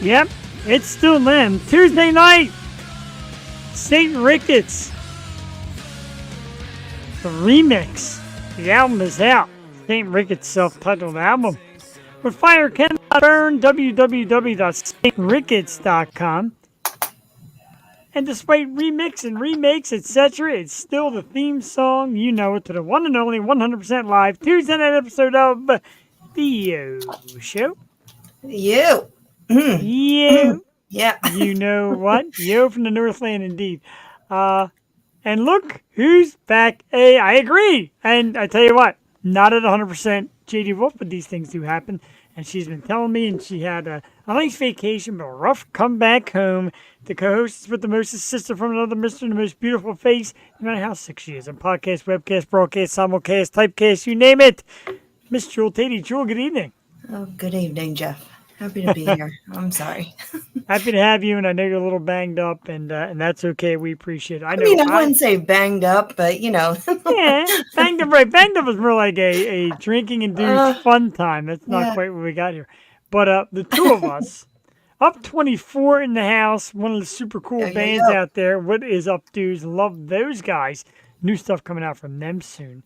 Yep, it's still them. Tuesday night, St. Ricketts, the remix. The album is out. St. Ricketts' self-titled album. With Fire Cannot Burn, www.saintricketts.com. And despite remix and remakes, etc., it's still the theme song, you know it, to the one and only 100% live Tuesday night episode of The Yo Show. You. You. Yeah. You know what? Yo from the Northland, indeed. And look who's back. Hey, I agree. And I tell you what, not at 100% JD Wolf, but these things do happen. And she's been telling me, and she had a nice vacation, but a rough comeback home. The co-host with the mostest sister from another mister and the most beautiful face, no matter how sick she is. On podcast, webcast, broadcast, simulcast, typecast, you name it. Miss Jewel Tatey. Jewel, good evening. Oh, good evening, Jeff. Happy to be here. I'm sorry. Happy to have you, and I know you're a little banged up, and that's okay. We appreciate it. I wouldn't say banged up, but yeah, banged up. Right, banged up is more like a drinking induced fun time. That's not quite what we got here. But the two of us, up 24 in the house, one of the super cool bands out there. What is up, dudes? Love those guys. New stuff coming out from them soon.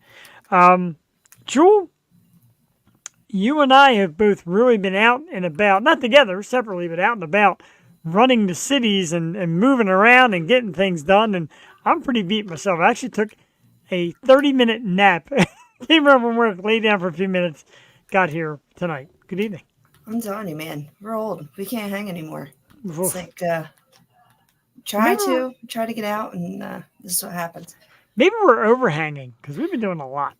Jewel, you and I have both really been out and about, not together, separately, but out and about, running the cities and moving around and getting things done. And I'm pretty beat myself. I actually took a 30-minute nap. Came home from work, laid down for a few minutes, got here tonight. Good evening. I'm telling you, man, we're old. We can't hang anymore. It's like, try to get out, and this is what happens. Maybe we're overhanging, because we've been doing a lot.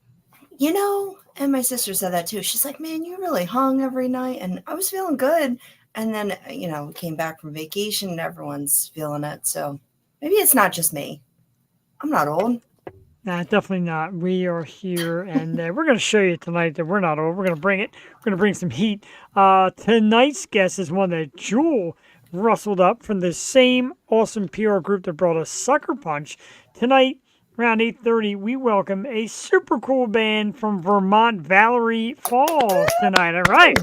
You know, and my sister said that too. She's like, man, you really hung every night. And I was feeling good. And then, we came back from vacation and everyone's feeling it. So maybe it's not just me. I'm not old. Nah, definitely not. We are here, and we're going to show you tonight that we're not old. We're going to bring it. We're going to bring some heat. Tonight's guest is one that Jewel rustled up from the same awesome PR group that brought us Sucker Punch. Tonight, around 8:30, we welcome a super cool band from Vermont, Vallory Falls tonight. All right.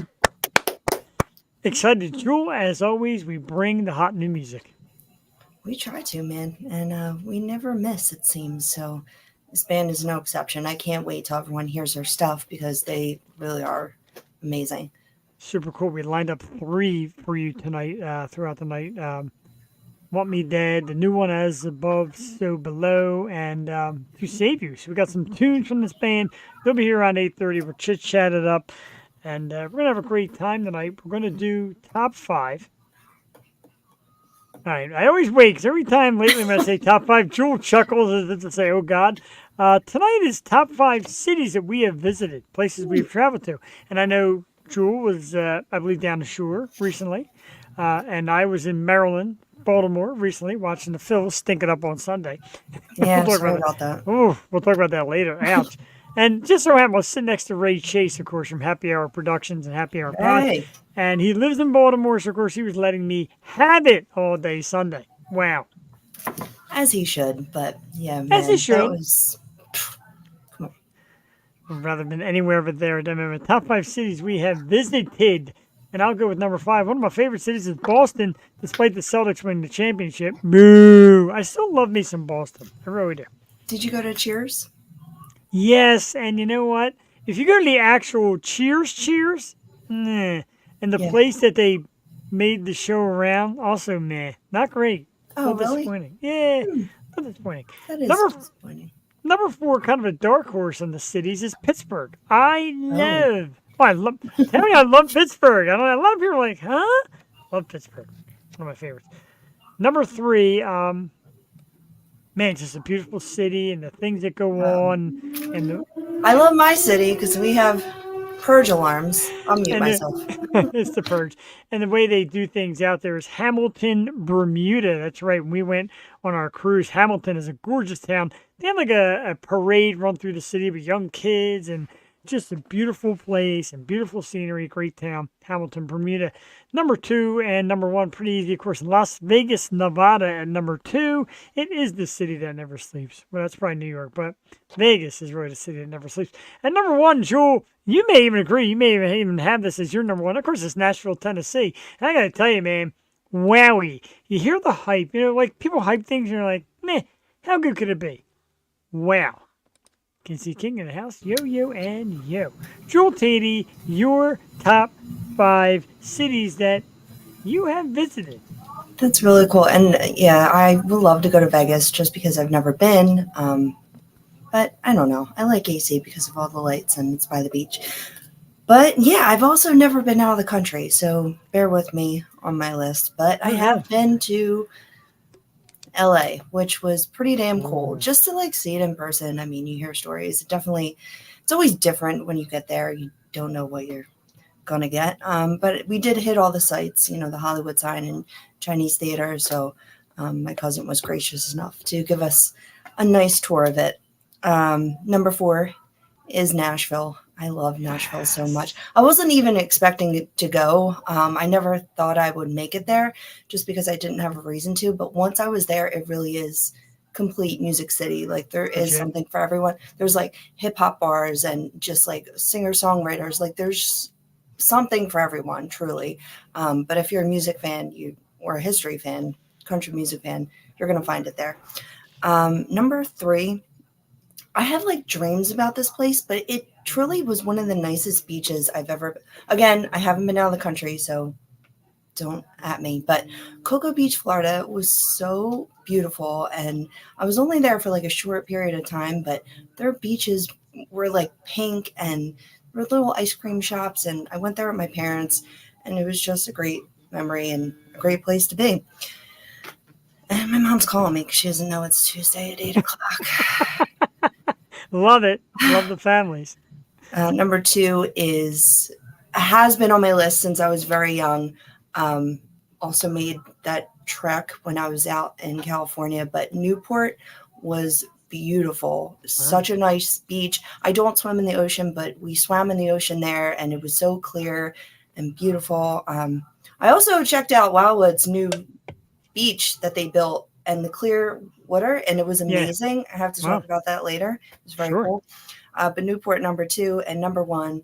Excited, Jewel. As always, we bring the hot new music. We try to, man. And we never miss, it seems. So this band is no exception. I can't wait till everyone hears their stuff because they really are amazing. Super cool. We lined up 3 for you tonight, throughout the night. Want Me Dead, the new one, As Above, So Below, and To Save You. So we got some tunes from this band. They'll be here around 8:30. We'll chit-chat it up, and we're going to have a great time tonight. We're going to do top 5. All right, I always wait, because every time lately when I say top 5, Jewel chuckles as if to say, oh, God. Tonight is top 5 cities that we have visited, places we've traveled to. And I know Jewel was, I believe, down the shore recently, and I was in Maryland, Baltimore recently, watching the Phils stink it up on Sunday. Yeah, we'll talk about that. Oh, we'll talk about that later. Ouch. And just so happened, I was sitting next to Ray Chase, of course, from Happy Hour Productions and Happy Hour Pod. And he lives in Baltimore, so of course he was letting me have it all day Sunday. Wow. As he should, but yeah, man. As he should. Come on. I'd rather been anywhere but there. I remember top 5 cities we have visited. And I'll go with number 5. One of my favorite cities is Boston, despite the Celtics winning the championship. Boo! I still love me some Boston. I really do. Did you go to Cheers? Yes, and you know what? If you go to the actual Cheers, nah. And the place that they made the show around, also meh. Not great. Oh, really? Disappointing. Yeah, not disappointing. That is disappointing. Number 4, kind of a dark horse in the cities, is Pittsburgh. I love Pittsburgh. A lot of people are like, huh? Love Pittsburgh. One of my favorites. Number 3, man, just a beautiful city and the things that go on. And I love my city because we have purge alarms. I'll mute myself. It's the purge. And the way they do things out there is Hamilton, Bermuda. That's right. When we went on our cruise, Hamilton is a gorgeous town. They have like a parade run through the city with young kids and Just a beautiful place and beautiful scenery, great town, Hamilton, Bermuda. Number 2 and number 1, pretty easy, of course, Las Vegas, Nevada at number 2. It is the city that never sleeps. Well, that's probably New York, but Vegas is really the city that never sleeps. And number 1, Jewel, you may even agree, you may even have this as your number 1. Of course, it's Nashville, Tennessee. And I got to tell you, man, wowie. You hear the hype, like people hype things and you're like, meh, how good could it be? Wow. Casey King in the house, yo, and yo. Jewel Tatey, your top 5 cities that you have visited. That's really cool. And yeah, I would love to go to Vegas just because I've never been. But I don't know. I like AC because of all the lights and it's by the beach. But yeah, I've also never been out of the country. So bear with me on my list. But I have been to LA, which was pretty damn cool just to like see it in person. I mean, you hear stories. It's always different when you get there. You don't know what you're going to get. But we did hit all the sites, the Hollywood sign and Chinese theater. So my cousin was gracious enough to give us a nice tour of it. Number 4 is Nashville. I love Nashville so much. I wasn't even expecting to go. I never thought I would make it there just because I didn't have a reason to. But once I was there, it really is complete music city. Like there is something for everyone. There's like hip hop bars and just like singer songwriters. Like there's something for everyone, truly. But if you're a music fan, or a history fan, country music fan, you're going to find it there. Number 3. I have like dreams about this place, but it truly was one of the nicest beaches I've ever. Again, I haven't been out of the country, so don't at me. But Cocoa Beach, Florida was so beautiful. And I was only there for like a short period of time, but their beaches were like pink and there were little ice cream shops. And I went there with my parents and it was just a great memory and a great place to be. And my mom's calling me because she doesn't know it's Tuesday at 8 o'clock. Love it. Love the families. Number 2 has been on my list since I was very young. Also made that trek when I was out in California, but Newport was beautiful. Such a nice beach. I don't swim in the ocean, but we swam in the ocean there and it was so clear and beautiful. I also checked out Wildwood's new beach that they built and the clear water, and it was amazing. Yeah. I have to talk about that later. It was very cool. But Newport, number 2, and number 1,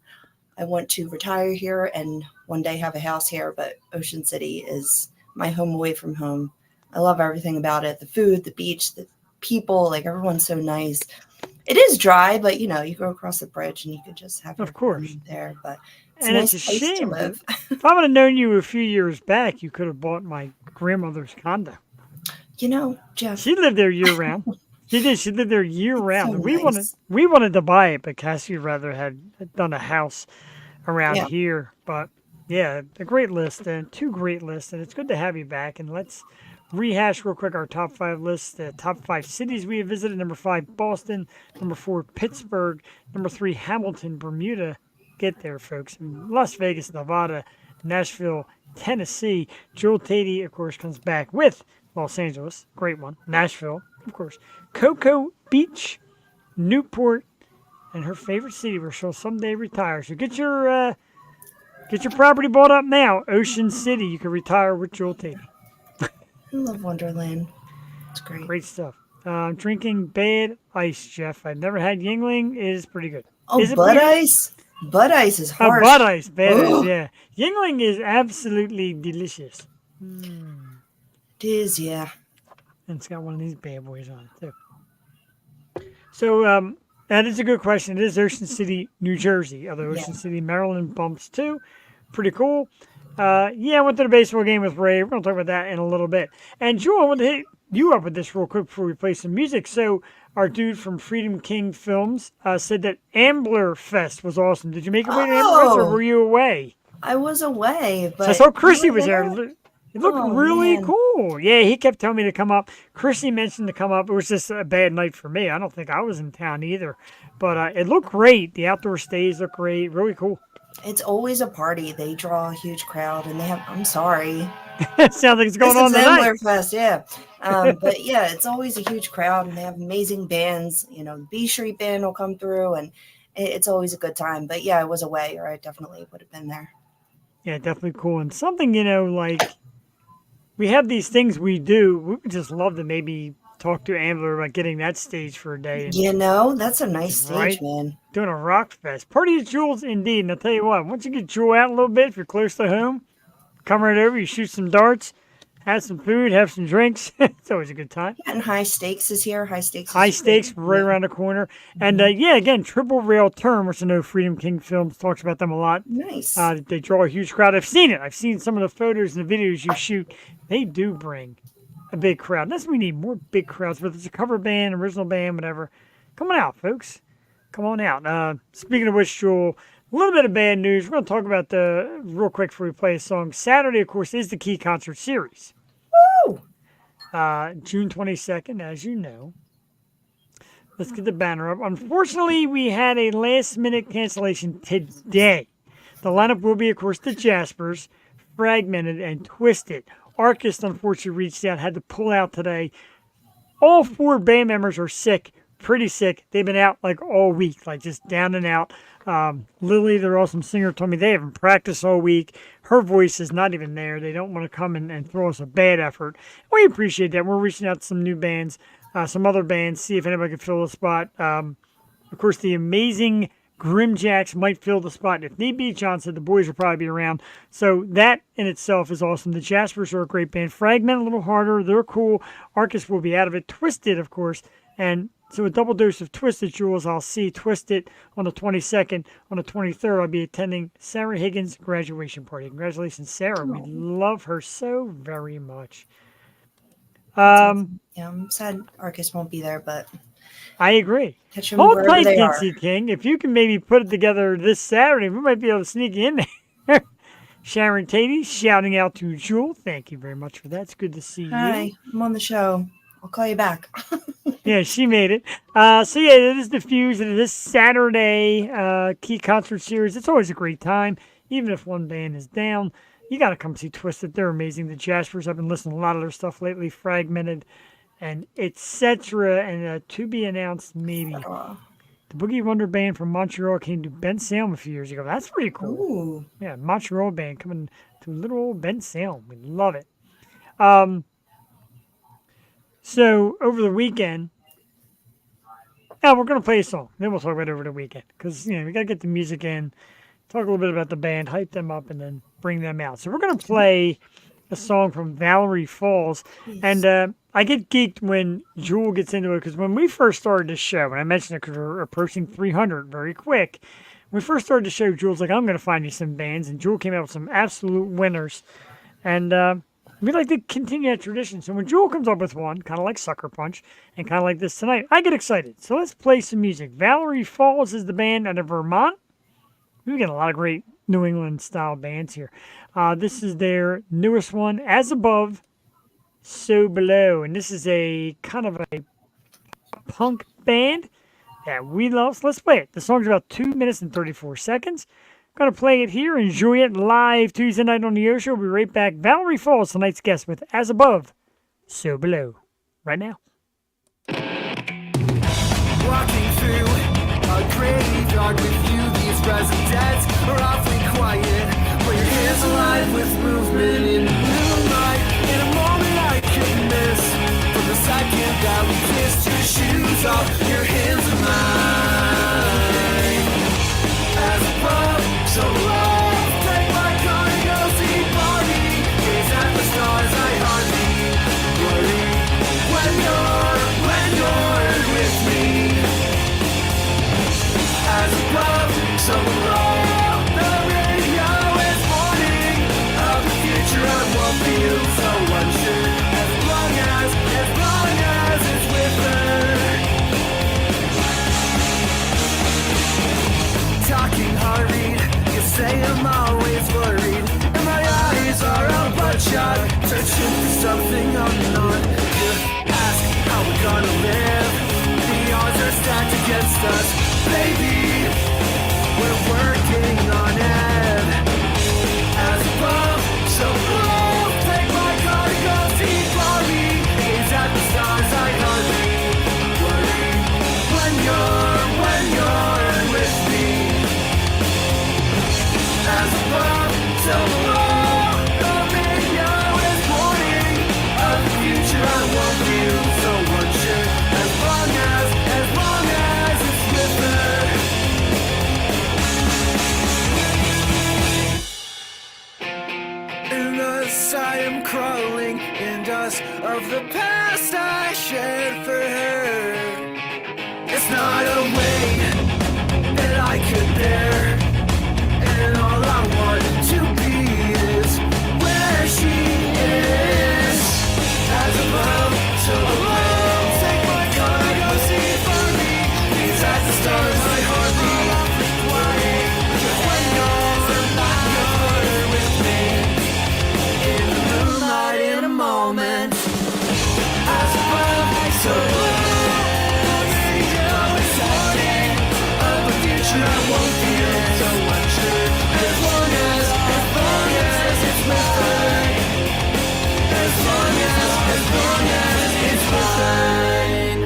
I want to retire here and one day have a house here, but Ocean City is my home away from home. I love everything about it. The food, the beach, the people, like everyone's so nice. It is dry, but you go across the bridge and you could just have your food there. But it's a nice place to live. If I would have known you a few years back, you could have bought my grandmother's condo. Jeff. She lived there year round. She did. She lived there year round. So we wanted to buy it, but Cassie rather had done a house around here. But yeah, a great list and 2 great lists, and it's good to have you back. And let's rehash real quick our top 5 lists. The top 5 cities we have visited: number 5, Boston; number 4, Pittsburgh; number 3, Hamilton, Bermuda. Get there, folks. And Las Vegas, Nevada; Nashville, Tennessee. Jewel Tatey, of course, comes back with Los Angeles, great one. Nashville, of course. Cocoa Beach, Newport, and her favorite city where she'll someday retire. So get your property bought up now. Ocean City, you can retire with Jewel Tatey. I love Wonderland. It's great. Great stuff. Drinking Bud Ice, Jeff. I've never had Yingling. It is pretty good. Oh, Bud Ice? Bud Ice is harsh. Bud Ice, Bud Ice, yeah. Yingling is absolutely delicious. It is, yeah. And it's got one of these bad boys on it, too. So, that is a good question. It is Ocean City, New Jersey. Although Ocean City, Maryland bumps, too. Pretty cool. I went to the baseball game with Ray. We're going to talk about that in a little bit. And, Jewel, I want to hit you up with this real quick before we play some music. So, our dude from Freedom King Films said that Ambler Fest was awesome. Did you make your way to Ambler Fest, or were you away? I was away, but so I saw Chrissy was there. It looked really cool. Yeah, he kept telling me to come up. Chrissy mentioned to come up. It was just a bad night for me. I don't think I was in town either. But it looked great. The outdoor stays look great. Really cool. It's always a party. They draw a huge crowd, and they have. I'm sorry. It sounds like it's going on tonight. Ambler Fest, yeah. But yeah, it's always a huge crowd, and they have amazing bands. The B Street Band will come through, and it's always a good time. But yeah, I was away, or I definitely would have been there. Yeah, definitely cool. And something, like we have these things we do. We would just love to maybe talk to Ambler about getting that stage for a day and That's a nice stage, right man. doing a rock fest. Party at Jules, indeed. And I'll tell you what, once you get Jewel out a little bit, if you're close to home, come right over. You shoot some darts, have some food, have some drinks. It's always a good time. Yeah, and High Stakes is here. High Stakes High is great. stakes right Yeah. around the corner. And yeah, again, Triple Rail Turn, which I know Freedom King Films talks about them a lot. Nice. They draw a huge crowd. I've seen it. I've seen some of the photos and the videos you shoot. They do bring a big crowd. That's what we need, more big crowds, whether it's a cover band, original band, whatever. Come on out, folks. Come on out. Speaking of which, Joel, a little bit of bad news. We're going to talk about real quick before we play a song. Saturday, of course, is the Key Concert Series. Woo! June 22nd, as you know. Let's get the banner up. Unfortunately, we had a last-minute cancellation today. The lineup will be, of course, the Jaspers, Fragmented, and Twisted. Arcist, unfortunately, reached out, had to pull out today. All 4 band members are sick, pretty sick. They've been out like all week, like just down and out. Lily, their awesome singer, told me they haven't practiced all week. Her voice is not even there. They don't want to come and throw us a bad effort. We appreciate that. We're reaching out to some new bands, some other bands, see if anybody can fill the spot. Of course, the amazing Grimjacks might fill the spot. If need be, John said the boys will probably be around. So that in itself is awesome. The Jaspers are a great band. Fragment a little harder. They're cool. Arcus will be out of it. Twisted, of course. And so a double dose of Twisted Jewels. I'll see Twisted on the 22nd. On the 23rd, I'll be attending Sarah Higgins' graduation party. Congratulations, Sarah. We love her so very much. Yeah, I'm sad Arcus won't be there, but I agree. catch them Hold wherever tight, they are. Nancy King. If you can maybe put it together this Saturday, we might be able to sneak in there. Sharon Tatey shouting out to Jewel. Thank you very much for that. It's good to see you. Hi, I'm on the show. I'll call you back. Yeah, she made it. So yeah, it is the Fuse. It is this Saturday Key Concert Series. It's always a great time, even if one band is down. You got to come see Twisted. They're amazing. The Jaspers, I've been listening to a lot of their stuff lately. Fragmented, and etc. And to be announced, maybe the Boogie Wonder Band from Montreal came to Ben Salem a few years ago. That's pretty cool. Ooh. Yeah, Montreal band coming to little old Ben Salem. We love it. So over the weekend, we're going to play a song. Then we'll talk about it over the weekend because we got to get the music in, talk a little bit about the band, hype them up, and then bring them out. So we're going to play a song from Vallory Falls, and I get geeked when Jewel gets into it because when we first started this show, and I mentioned it because we're approaching 300 very quick. When we first started the show, Jewel's like, "I'm going to find you some bands," and Jewel came out with some absolute winners, and we like to continue that tradition. So when Jewel comes up with one, kind of like Sucker Punch, and kind of like this tonight, I get excited. So let's play some music. Vallory Falls is the band out of Vermont. We get a lot of great New England style bands here. This is their newest one, As Above, So Below. And this is a kind of a punk band that we love. So let's play it. The song's about 2 minutes and 34 seconds. Going to play it here. Enjoy it live Tuesday night on the Ocean. We'll be right back. Vallory Falls, tonight's guest with As Above, So Below. Right now. Walking through a graveyard with you, these residents are awfully quiet, but your hands alive with movement in the moonlight. In a moment I could miss, from the second that we kissed, your shoes off, your hands are mine. As above, so low, take my car and go see party. Gaze at the stars, I hardly worry when you're with me. As above, so below, the radio is warning of the future. I won't feel so unsure as long as it's with her. Talking hurried, you say I'm always worried, and my eyes are all bloodshot, searching for something I'm not. You ask how we're gonna live, the odds are stacked against us, baby, we're working on it. As above, so below, take my car to go see Bobby, gaze at the stars, I hardly worry when you're with me. So whoa, the radio is warning of the future I won't feel so unsure. As long as it's with her. In us I am crawling, in dust of the past I shed for her. It's not a weight that I could bear, and all I want to be is where she is. As above, so below. Take my car, go see for me. These as the stars, my heart beat off the flying. Just when you're with me. In the moonlight, in a moment. As above, so below. Of a future I won't feel so unsure. As long as it's with her. As long as it's mine.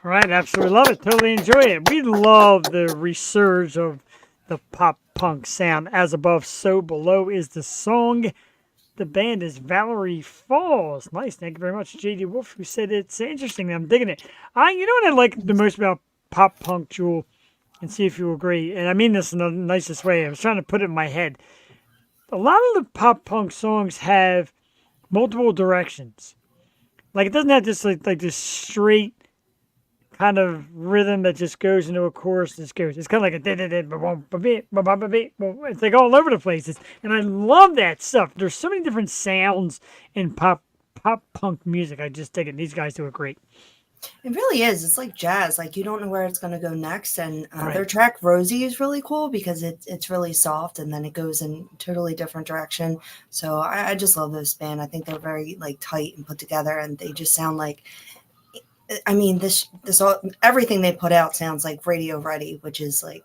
All right, absolutely love it. Totally enjoy it. We love the resurge of the pop punk sound. As above, so below is the song. The band is Vallory Falls. Nice. Thank you very much, JD Wolf, who said it's interesting. I'm digging it. You know what I like the most about pop punk, Jewel, and see if you agree. And I mean this in the nicest way. I was trying to put it in my head. A lot of the pop punk songs have multiple directions. Like it doesn't have just like this straight kind of rhythm that just goes into a chorus. Just goes. It's kind of like it's like all over the place. And I love that stuff. There's so many different sounds in pop punk music. I just dig it. These guys do it great. It really is. It's like jazz. Like you don't know where it's going to go next. And Right. their track Rosie is really cool because it's really soft and then it goes in a totally different direction. So I just love this band. I think they're very like tight and put together, and they just sound like. I mean, this all, everything they put out sounds like radio ready, which is like,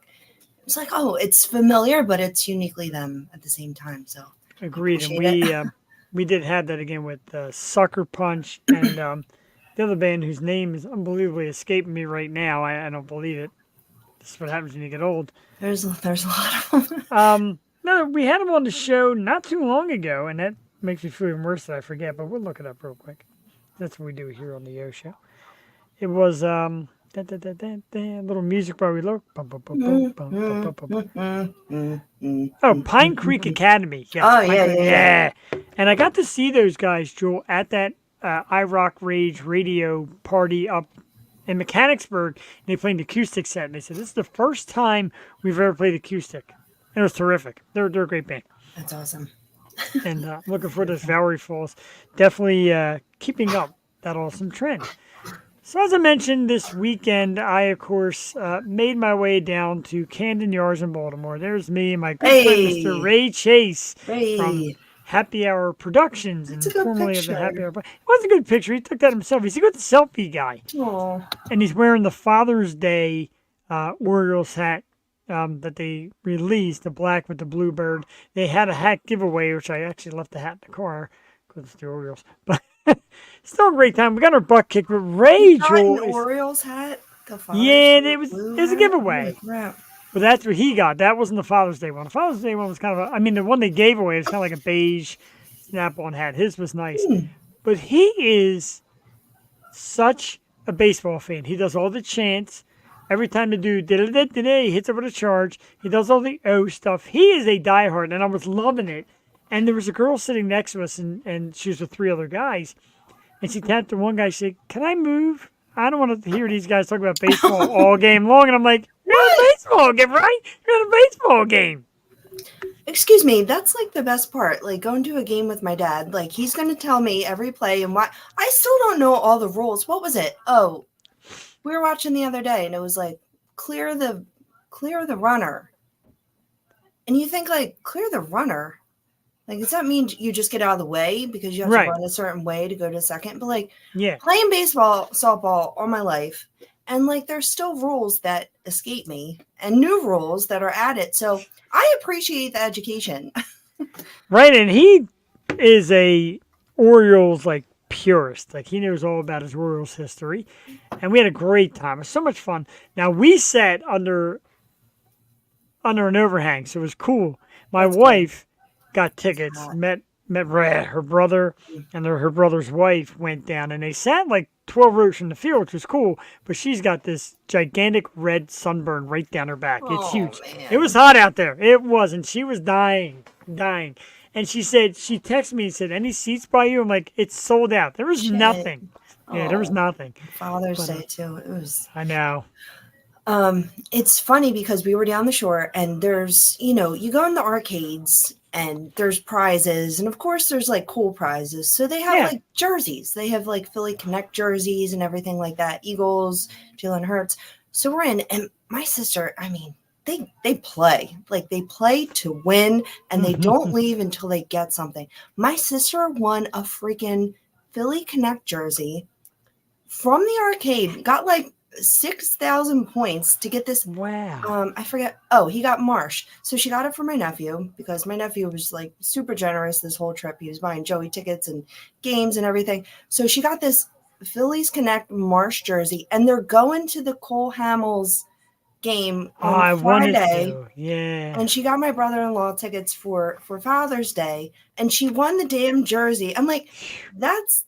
it's like, oh, it's familiar, but it's uniquely them at the same time. So Agreed. And appreciate we did have that again with Sucker Punch and the other band whose name is unbelievably escaping me right now. I don't believe it. This is what happens when you get old. There's a lot of them. No, we had them on the show not too long ago, and that makes me feel even worse that I forget, but we'll look it up real quick. That's what we do here on the Yo Show. It was little music bar we look. Oh, Pine Creek Academy. Yes, Oh, Pine Creek, yeah. And I got to see those guys, Joel, at that iRock Rage radio party up in Mechanicsburg. And they played an acoustic set. And they said, this is the first time we've ever played acoustic. And it was terrific. They're a great band. That's awesome. And looking forward to this Vallory Falls. Definitely keeping up that awesome trend. So as I mentioned, this weekend, I, of course, made my way down to Camden Yards in Baltimore. There's me and my good friend, Mr. Ray Chase from Happy Hour Productions, and formerly of the Happy Hour. It was a good picture. He took that himself. He's a good selfie guy. Aww. And he's wearing the Father's Day Orioles hat that they released, the black with the blue bird. They had a hat giveaway, which I actually left the hat in the car because it's the Orioles. But still a great time. We got our butt kicked, but Ray Joel An Orioles hat? Yeah, it was a giveaway. Right. But that's what he got. That wasn't the Father's Day one. The Father's Day one was kind of the one they gave away was kind of like a beige snap-on hat. His was nice. But he is such a baseball fan. He does all the chants. Every time they do, he hits it with a charge. He does all the O stuff. He is a diehard, and I was loving it. And there was a girl sitting next to us, and she was with three other guys. And she tapped to one guy. She said, "Can I move? I don't want to hear these guys talk about baseball all game long." And I'm like, "You're at a baseball game, right? You're at a baseball game." Excuse me, that's like the best part. Like going to a game with my dad. Like he's going to tell me every play and why. I still don't know all the rules. What was it? Oh, we were watching the other day, and it was like clear the runner. And you think like clear the runner. Like, does that mean you just get out of the way because you have to run a certain way to go to second? But, like, playing baseball, softball all my life, and, like, there's still rules that escape me and new rules that are added. So I appreciate the education. Right, and he is a Orioles, like, purist. Like, he knows all about his Orioles history. And we had a great time. It was so much fun. Now, we sat under under an overhang, so it was cool. My That's good. wife got tickets, hot. met her brother and her brother's wife went down, and they sat like 12 rows from the field, which was cool. But she's got this gigantic red sunburn right down her back. It's Oh, huge. man. It was hot out there. It was, and she was dying. And she texted me and said, "Any seats by you?" I'm like, "It's sold out. There was Shit. nothing." Yeah, there was Oh. nothing. Father's But, Day too. It was. I know. It's funny because we were down the shore and there's, you go in the arcades and there's prizes, and of course there's like cool prizes. So they have Yeah. like jerseys. They have like Philly Connect jerseys and everything like that. Eagles, Jalen Hurts. So we're in, and my sister, I mean, they play. Like they play to win, and they don't leave until they get something. My sister won a freaking Philly Connect jersey from the arcade, got like 6,000 points to get this. Wow. I forget. Oh, he got Marsh. So she got it for my nephew because my nephew was like super generous this whole trip. He was buying Joey tickets and games and everything. So she got this Phillies Connect Marsh jersey, and they're going to the Cole Hamels game Oh, on I wanted Friday. to. Yeah. And she got my brother-in-law tickets for Father's Day, and she won the damn jersey. I'm like, that's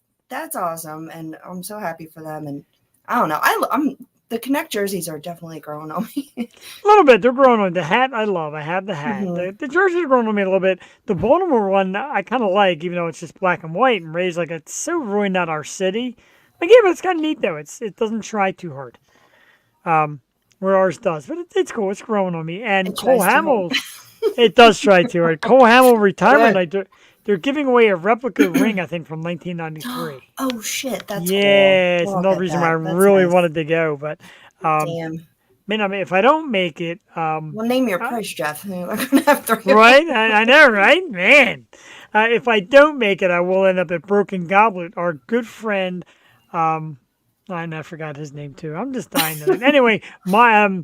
awesome, and I'm so happy for them. And I don't know, I'm the Connect jerseys are definitely growing on me. A little bit. They're growing on me. The hat, I love. I have the hat. Mhm. The jerseys are growing on me a little bit. The Baltimore one, I kind of like, even though it's just black and white and raised like it's so ruined out our city. Like, yeah, but it's kind of neat though. It doesn't try too hard. Where ours does, but it's cool. It's growing on me. And It Cole tries too hard. Hamill, it does try too hard. Cole Hamill retirement Good. night. They're giving away a replica ring, I think, from 1993. Oh shit, that's Yeah, cool. it's Look another at reason that. why I That's really nice. wanted to go. But Damn. man, I mean, if I don't make it, Well, name your price, Jeff. We're gonna have three. right? I know, right? Man. If I don't make it, I will end up at Broken Goblet. Our good friend, I forgot his name too. I'm just dying to it. Anyway, my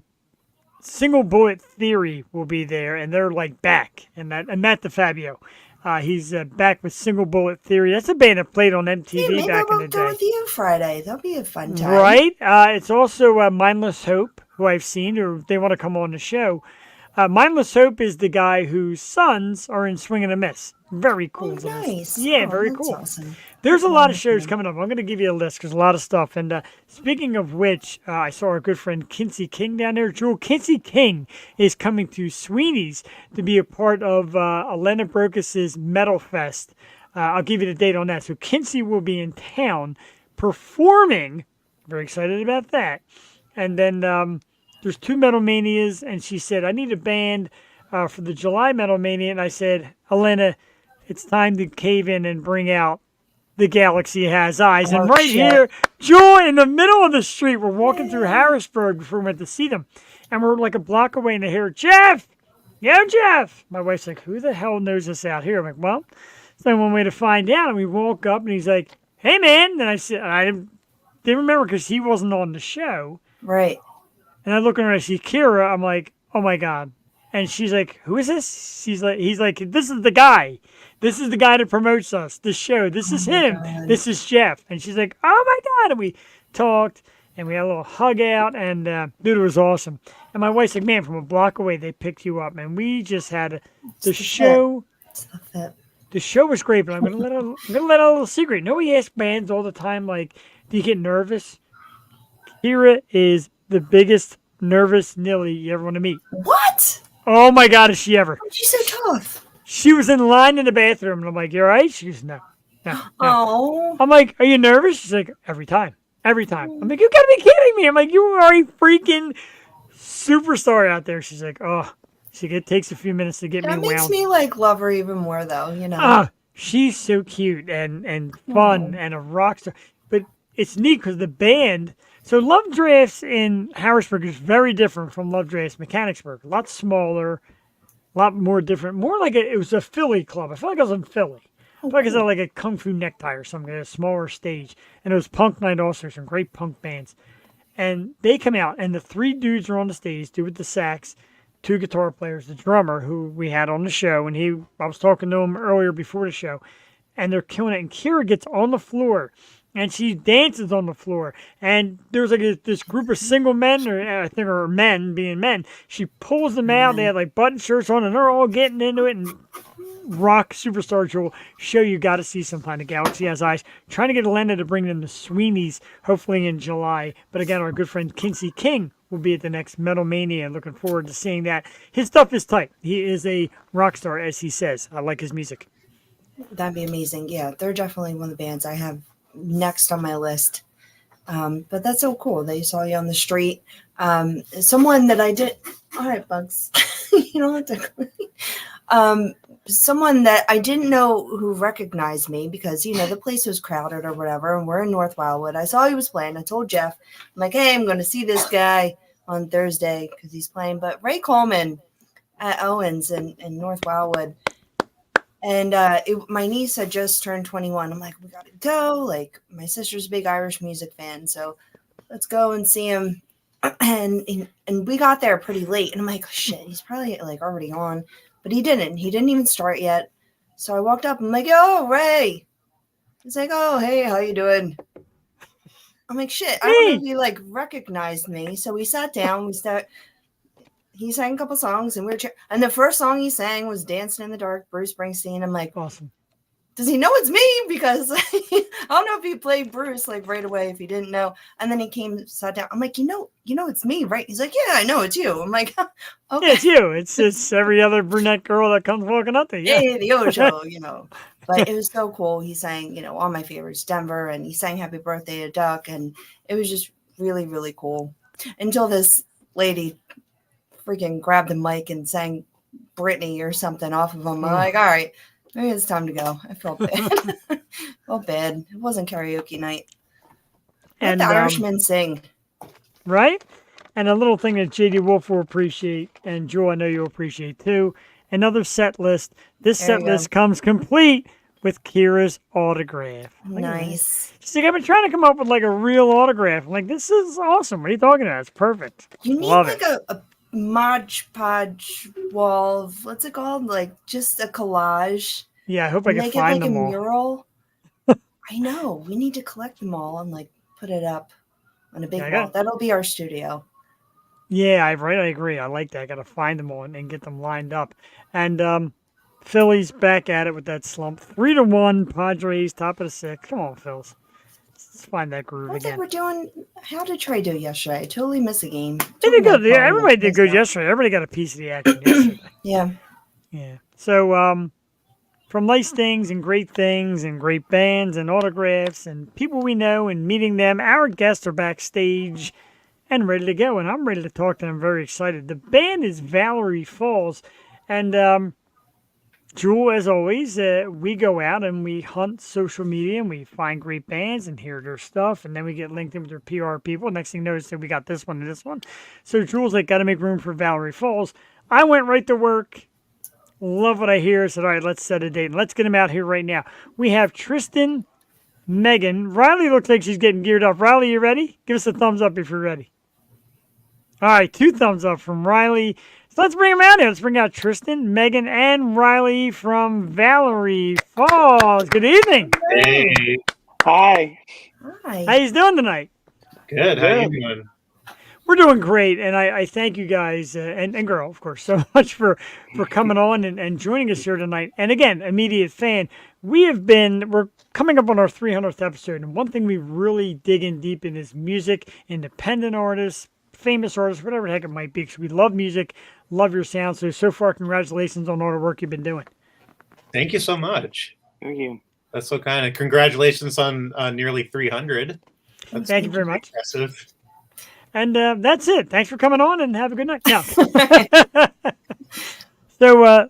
Single Bullet Theory will be there, and they're like back. And Matt DeFabio, he's back with Single Bullet Theory. That's a band that played on MTV Yeah, maybe back in I'll the go day. with you Friday. That'll be a fun time. Right? It's also Mindless Hope, who I've seen, or they want to come on the show. Mindless Hope is the guy whose sons are in Swing and a Miss. Very cool. Oh, nice. Yeah, Oh, very that's cool. awesome. There's a lot of shows coming up. I'm going to give you a list because a lot of stuff. And speaking of which, I saw our good friend Kinsey King down there. Jewel, Kinsey King is coming to Sweeney's to be a part of Elena Brocus's Metal Fest. I'll give you the date on that. So Kinsey will be in town performing. Very excited about that. And then there's 2 Metal Manias, and she said, I need a band for the July Metal Mania. And I said, Elena, it's time to cave in and bring out The Galaxy Has Eyes. And right here, Jewel, in the middle of the street, we're walking through Harrisburg before we went to see them. And we're like a block away, and I hear, Jeff! Yo, Jeff! My wife's like, who the hell knows us out here? I'm like, well, it's only one way to find out. And we walk up, and he's like, hey, man. And I said, I didn't remember because he wasn't on the show. Right. And I look around, I see Kira. I'm like, oh, my God. And she's like, who is this? He's like, this is the guy. This is the guy that promotes us, the show. This is him. God. This is Jeff. And she's like, oh my God. And we talked and we had a little hug out, and dude, it was awesome. And my wife's like, man, from a block away, they picked you up. And we just had the show. It's the fit. The show was great, but I'm gonna let out a little secret. You know, we ask bands all the time, like, do you get nervous? Kira is the biggest nervous Nilly you ever want to meet. What? Oh my God, is she ever? She's so tough. She was in line in the bathroom, and I'm like, you all right? She goes, no. Oh. I'm like, are you nervous? She's like, every time. I'm like, you gotta be kidding me. I'm like, you are a freaking superstar out there. She's like, oh. It takes a few minutes to get That me makes wound. me like love her even more, though. She's so cute and fun and a rock star. But it's neat because the band. So Love Drafts in Harrisburg is very different from Love Drafts Mechanicsburg. A lot smaller, a lot more different. More like it was a Philly club. I feel like I was in Philly. I feel like it's like a Kung Fu Necktie or something, a smaller stage. And it was punk night also, some great punk bands. And they come out, and the 3 dudes are on the stage, 2 with the sax, 2 guitar players, the drummer who we had on the show, and I was talking to him earlier before the show, and they're killing it. And Kira gets on the floor and she dances on the floor. And there's like this group of single men, or I think, or men being men. She pulls them out. They Man. have like button shirts on, and they're all getting into it. And rock superstar Jewel, show you got to see sometime. The Galaxy Has Eyes. Trying to get Elena to bring them to Sweeney's, hopefully in July. But again, our good friend Kinsey King will be at the next Metal Mania. Looking forward to seeing that. His stuff is tight. He is a rock star, as he says. I like his music. That'd be amazing. Yeah, they're definitely one of the bands I have next on my list. But that's so cool. They saw you on the street. Someone that I did. All right, Bugs. You don't have to. Someone that I didn't know who recognized me because, the place was crowded or whatever, and we're in North Wildwood. I saw he was playing. I told Jeff, I'm like, hey, I'm going to see this guy on Thursday because he's playing. But Ray Coleman at Owens in North Wildwood. And my niece had just turned 21. I'm like, we got to go. Like, my sister's a big Irish music fan, so let's go and see him. And we got there pretty late. And I'm like, oh, shit, he's probably, like, already on. But he didn't. He didn't even start yet. So I walked up. I'm like, yo, Ray. He's like, oh, hey, how you doing? I'm like, shit. I don't know if he, like, recognized me. So we sat down. He sang a couple songs, and and the first song he sang was Dancing in the Dark, Bruce Springsteen. I'm like, awesome. Does he know it's me? Because I don't know if he played Bruce like right away, if he didn't know. And then he came, sat down. I'm like, you know, it's me, right? He's like, yeah, I know it's you. I'm like, okay. Yeah, it's you. It's every other brunette girl that comes walking up there. Yeah, Hey, the Ojo, But it was so cool. He sang, all my favorites, Denver, and he sang Happy Birthday to Duck. And it was just really, really cool. Until this lady freaking grabbed the mic and sang Britney or something off of him. I'm like, all right, maybe it's time to go. I felt bad. Felt bad. It wasn't karaoke night. Let the Irishmen sing. Right? And a little thing that JD Wolf will appreciate, and Joe, I know you'll appreciate too, another set list. This set list comes complete with Kira's autograph. Nice. She's like, I've been trying to come up with like a real autograph. I'm like, this is awesome. What are you talking about? It's perfect. You need Love like it. a Mod Podge wall. What's it called? Like just a collage. Yeah, I hope I can Make it find like them a all. mural. I know. We need to collect them all and like put it up on a big wall. That'll be our studio. Yeah, I agree. I like that. I got to find them all and get them lined up. And Phillies back at it with that slump. 3-1, Padres top of the sixth. Come on, Phils. Let's find that groove I again. think we're doing. How did Trey do yesterday? I totally missed the game. They did good. Yeah, everybody did good yesterday. Everybody got a piece of the action yesterday. Yeah. Yeah. So, from nice things and great bands and autographs and people we know and meeting them, our guests are backstage and ready to go. And I'm ready to talk to them. I'm very excited. The band is Vallory Falls. And Jewel, as always, we go out and we hunt social media and we find great bands and hear their stuff. And then we get linked in with their PR people. Next thing you know, we got this one and this one. So Jewel's like, got to make room for Vallory Falls. I went right to work. Love what I hear. Said, all right, let's set a date. And let's get them out here right now. We have Tristan, Megan. Riley looks like she's getting geared up. Riley, you ready? Give us a thumbs up if you're ready. All right, 2 thumbs up from Riley. So let's bring them out here. Let's bring out Tristan, Megan, and Riley from Vallory Falls. Good evening. Hey. Hi. Hi. How you doing tonight? Good. How you doing? We're doing great, and I thank you guys, and girl, of course, so much for coming on and joining us here tonight. And again, immediate fan. We're coming up on our 300th episode, and one thing we really dig in deep in is music, independent artists, famous artists, whatever the heck it might be, because we love music, love your sound. So far, congratulations on all the work you've been doing. Thank you so much. Thank you. That's so kind of. Congratulations on nearly 300. Thank you very much. Impressive. And that's it. Thanks for coming on, and have a good night. Now, so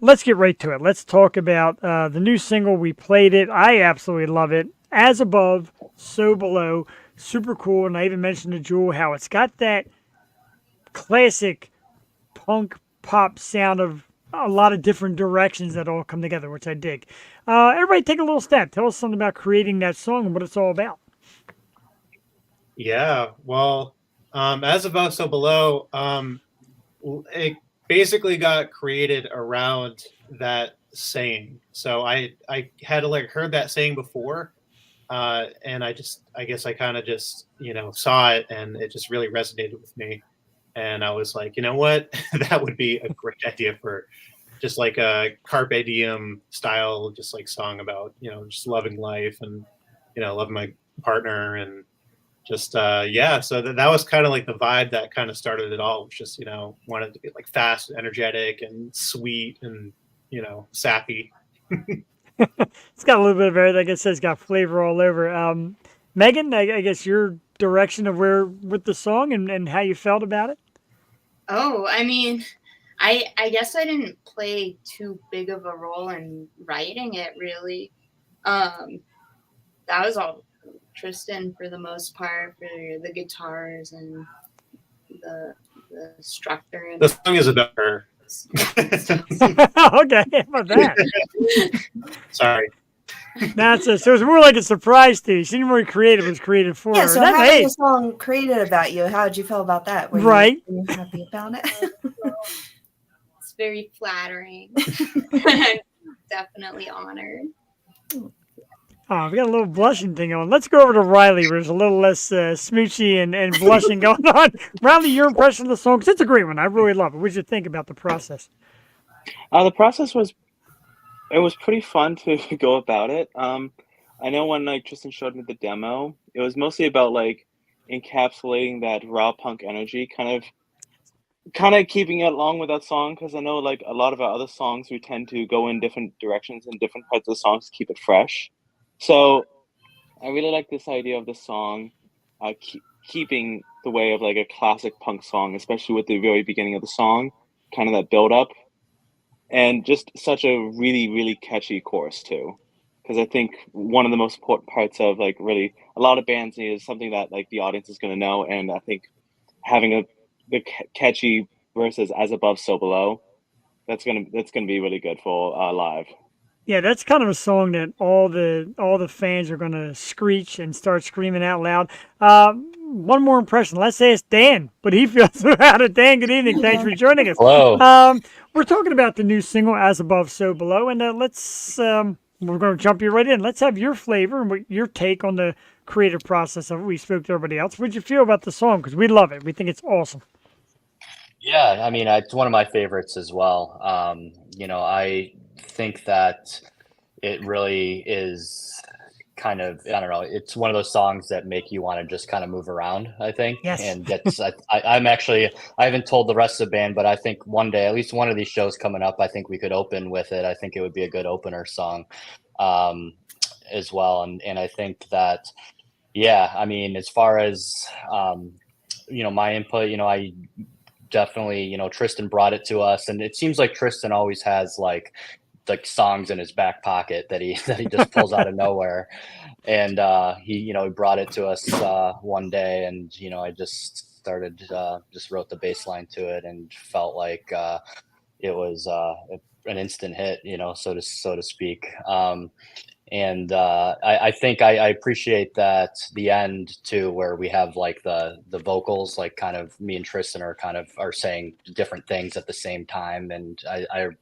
let's get right to it. Let's talk about the new single. We played it. I absolutely love it. As Above, So Below. Super cool. And I even mentioned to Jewel how it's got that classic punk pop sound of a lot of different directions that all come together, which I dig. Everybody take a little step. Tell us something about creating that song and what it's all about. Yeah. Well, As Above, So Below, it basically got created around that saying. So I had heard that saying before, And I guess I kind of just, saw it and it just really resonated with me. And I was like, you know what? That would be a great idea for just like a carpe diem style, just like song about, just loving life and, loving my partner and just, yeah. So that was kind of like the vibe that kind of started it all, was just, wanted to be like fast, energetic and sweet and, sappy. It's got a little bit of everything. Like I said, it's got flavor all over. Megan, I guess your direction of where with the song and how you felt about it. Oh, I mean, I guess I didn't play too big of a role in writing it really. That was all Tristan for the most part, for the guitars and the structure and The song is about her. Okay, how about that? Sorry. That's it. So it's more like a surprise to you. She didn't really create it; it was created for Yeah, her. so That- having hey, a song created about you, how did you feel about that? Right. Were you happy about it? it's very flattering. Definitely honored. oh, we got a little blushing thing on. Let's go over to Riley, where there's a little less smoochy and blushing going on. Riley, your impression of the song? 'Cause it's a great one. I really love it. What did you think about the process? The process was pretty fun to go about it. I know when like Tristan showed me the demo, it was mostly about like encapsulating that raw punk energy, kind of keeping it along with that song, because I know like a lot of our other songs we tend to go in different directions in different parts of the songs to keep it fresh. So I really like this idea of the song keeping the way of like a classic punk song, especially with the very beginning of the song, kind of that build up. And just such a really, really catchy chorus too, because I think one of the most important parts of like really a lot of bands is something that like the audience is going to know, and I think having the catchy verses "As Above, So Below," that's gonna be really good for live. Yeah, that's kind of a song that all the fans are gonna screech and start screaming out loud. One more impression. Let's say it's Dan, but he feels about it. Dan, good evening. Thanks for joining us. Hello. We're talking about the new single "As Above, So Below," and let's we're going to jump you right in. Let's have your flavor and your take on the creative process of it. We spoke to everybody else. What'd you feel about the song? Because we love it. We think it's awesome. Yeah, I mean, it's one of my favorites as well. I think that it really is kind of, I don't know, it's one of those songs that make you want to just kind of move around, I think. Yes. And that's, I'm actually, I haven't told the rest of the band, but I think one day, at least one of these shows coming up, I think we could open with it. I think it would be a good opener song as well. And I think that, yeah, I mean, as far as, my input, I definitely, Tristan brought it to us, and it seems like Tristan always has like songs in his back pocket that he just pulls out of nowhere. And he brought it to us one day, and I just started just wrote the bass line to it and felt like it was an instant hit, so to speak. And I think I appreciate that the end too, where we have like the vocals, like kind of me and Tristan are saying different things at the same time, and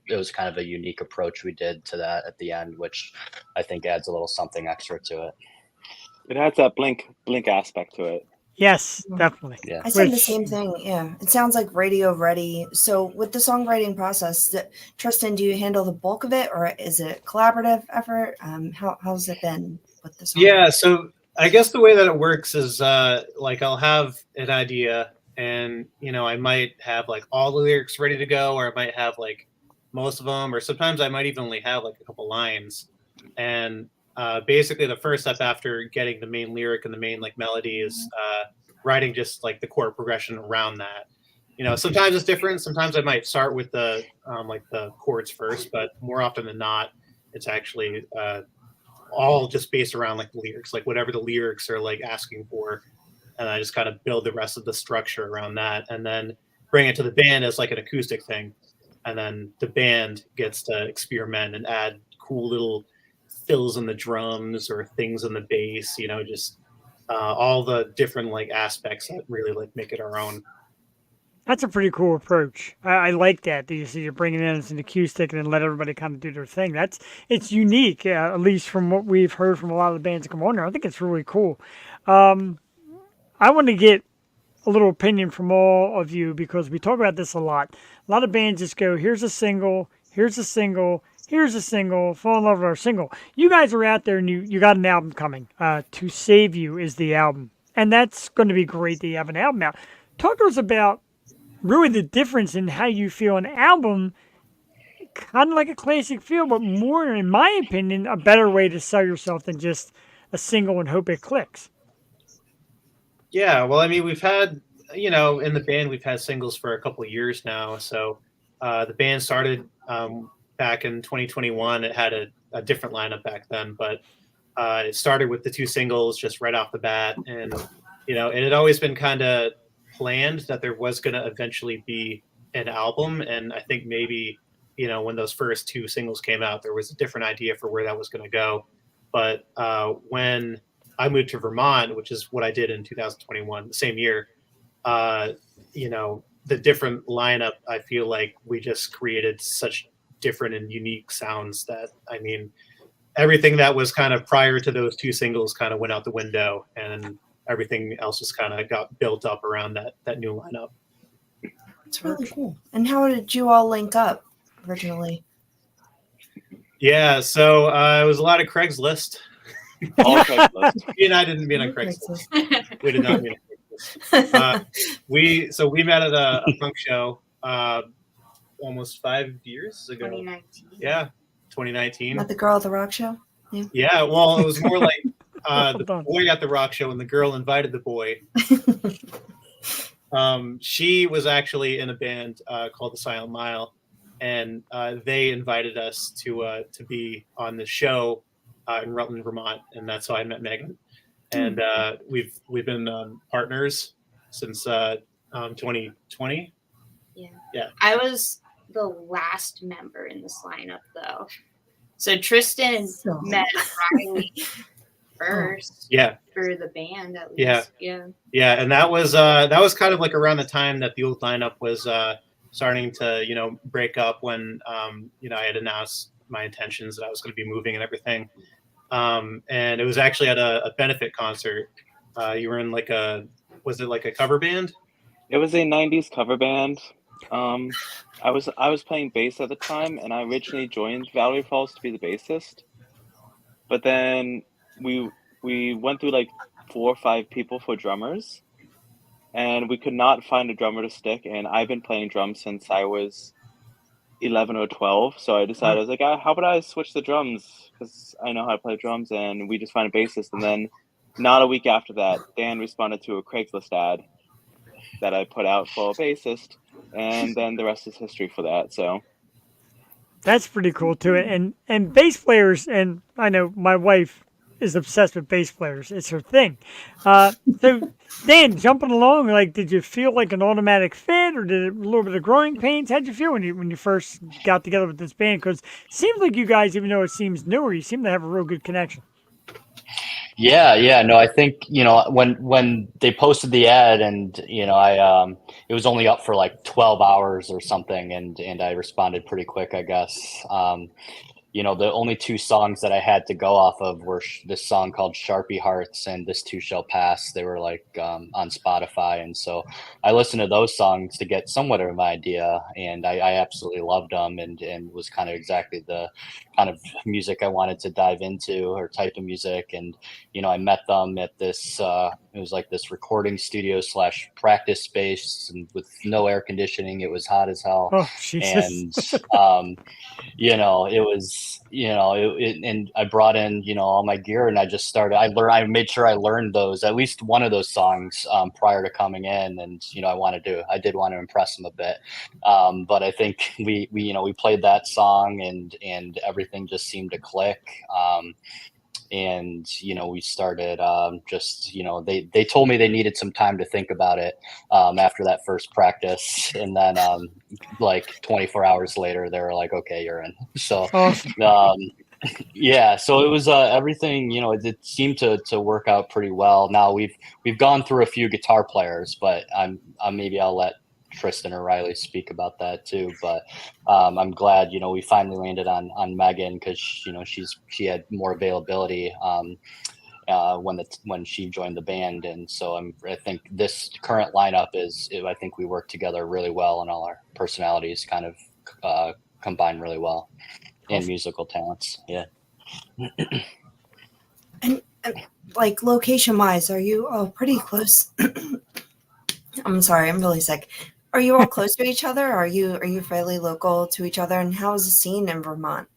it was kind of a unique approach we did to that at the end, which I think adds a little something extra to it. It has that blink aspect to it. Yes, definitely. Yeah. I said the same thing. Yeah, it sounds like radio ready. So with the songwriting process, Tristan, do you handle the bulk of it, or is it a collaborative effort? How's it been with the song? Yeah, so I guess the way that it works is like I'll have an idea, and I might have like all the lyrics ready to go, or I might have like most of them, or sometimes I might even only have like a couple lines. And basically the first step after getting the main lyric and the main like melody is writing just like the chord progression around that. Sometimes it's different. Sometimes I might start with the like the chords first, but more often than not, it's actually all just based around like the lyrics, like whatever the lyrics are like asking for, and I just kind of build the rest of the structure around that, and then bring it to the band as like an acoustic thing, and then the band gets to experiment and add cool little fills in the drums or things in the bass, just all the different like aspects that really like make it our own. That's a pretty cool approach. I like that. That you see you're bringing in as an acoustic and then let everybody kind of do their thing. It's unique, at least from what we've heard from a lot of the bands that come on there. I think it's really cool. Um, I want to get a little opinion from all of you because we talk about this a lot. A lot of bands just go, here's a single, here's a single, here's a single, fall in love with our single. You guys are out there and you got an album coming. To Save You is the album. And that's going to be great that you have an album out. Talk to us about really the difference in how you feel an album, kind of like a classic feel, but more, in my opinion, a better way to sell yourself than just a single and hope it clicks. Yeah, well, I mean, we've had, in the band, we've had singles for a couple of years now. So the band started back in 2021. It had a different lineup back then, but it started with the 2 singles just right off the bat. And, it had always been kind of planned that there was going to eventually be an album. And I think maybe, when those first 2 singles came out, there was a different idea for where that was going to go. But when I moved to Vermont, which is what I did in 2021, the same year, the different lineup, I feel like we just created such different and unique sounds that, I mean, everything that was kind of prior to those 2 singles kind of went out the window, and everything else just kind of got built up around that new lineup. It's really cool. And how did you all link up originally? Yeah, so it was a lot of Craigslist. All Craigslist. He and I didn't meet on Craigslist. We did not meet on Craigslist. We met at a punk show almost 5 years ago. 2019. Yeah, 2019. Met the girl at the rock show? Yeah, well, it was more like the boy at the rock show and the girl invited the boy. She was actually in a band called the Silent Mile, and they invited us to be on the show in Rutland, Vermont, and that's how I met Megan. And we've been partners since 2020. Yeah. I was the last member in this lineup, though. So Tristan met Riley first. Yeah. For the band, at least. Yeah, and that was kind of like around the time that the old lineup was starting to break up when I had announced my intentions that I was going to be moving and everything. And it was actually at a benefit concert. You were in was it like a cover band? It was a 90s cover band. I was playing bass at the time, and I originally joined Vallory Falls to be the bassist. But then we went through like 4 or 5 people for drummers, and we could not find a drummer to stick. And I've been playing drums since I was 11 or 12, so I decided, I was like, how about I switch the drums, because I know how to play drums, and we just find a bassist. And then not a week after that, Dan responded to a Craigslist ad that I put out for a bassist, and then the rest is history for that. So that's pretty cool too. And bass players, and I know my wife is obsessed with bass players. It's her thing. So Dan, jumping along, like, did you feel like an automatic fit, or did it a little bit of growing pains? How'd you feel when you first got together with this band? Because it seems like you guys, even though it seems newer, you seem to have a real good connection. Yeah. No, I think, when they posted the ad, and, it was only up for like 12 hours or something. And I responded pretty quick, I guess. The only 2 songs that I had to go off of were this song called Sharpie Hearts and This Too Shall Pass. They were like on Spotify. And so I listened to those songs to get somewhat of an idea, and I absolutely loved them, and was kind of exactly the kind of music I wanted to dive into, or type of music. And, I met them at this, it was like this recording studio / practice space, and with no air conditioning. It was hot as hell. Oh, Jesus. And, it was, and I brought in, all my gear, and I just started, I made sure I learned at least one of those songs prior to coming in. And, I did want to impress them a bit. But I think we played that song, and everything just seemed to click. And, we started they told me they needed some time to think about it after that first practice. And then like 24 hours later, they were like, okay, you're in. So, yeah, so it was everything, it seemed to work out pretty well. Now we've gone through a few guitar players, but maybe I'll let Tristan or Riley speak about that too. But I'm glad, we finally landed on Megan because she had more availability when she joined the band, and so I think this current lineup I think we work together really well, and all our personalities kind of combine really well, and musical talents. Yeah. And like location wise, are you all pretty close? I'm sorry, I'm really sick. Are you all close to each other? Are you fairly local to each other? And how is the scene in Vermont?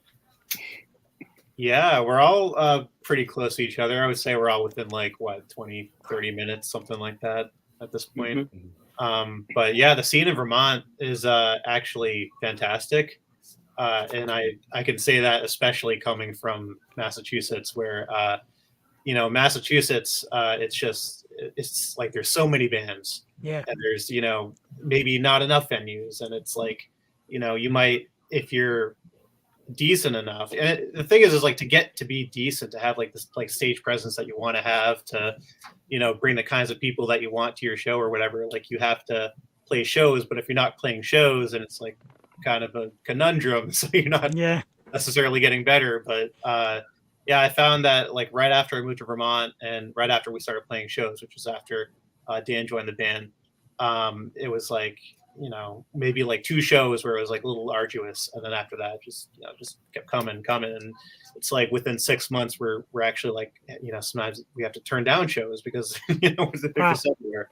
Yeah, we're all pretty close to each other. I would say we're all within 20, 30 minutes, something like that at this point. Mm-hmm. But yeah, the scene in Vermont is actually fantastic. And I can say that especially coming from Massachusetts, where Massachusetts, it's like there's so many bands, Yeah. and there's maybe not enough venues, and it's like you might, if you're decent enough, and the thing is like to get to be decent, to have like this like stage presence that you want to have, to bring the kinds of people that you want to your show or whatever, like you have to play shows. But if you're not playing shows, and it's like kind of a conundrum, so you're not necessarily getting better. But yeah, I found that like right after I moved to Vermont and right after we started playing shows, which was after Dan joined the band, it was like maybe like 2 shows where it was like a little arduous, and then after that just kept coming, and it's like within 6 months we're actually like sometimes we have to turn down shows because they're just everywhere.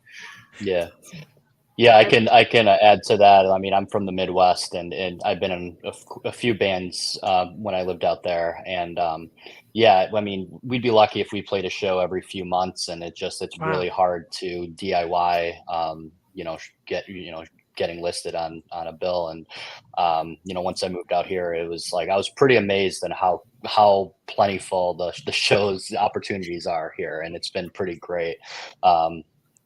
Yeah, I can add to that. I mean, I'm from the Midwest, and I've been in a few bands when I lived out there, and yeah, I mean, we'd be lucky if we played a show every few months, and it's really hard to DIY, getting listed on a bill. And once I moved out here, it was like I was pretty amazed at how plentiful the shows, the opportunities are here, and it's been pretty great.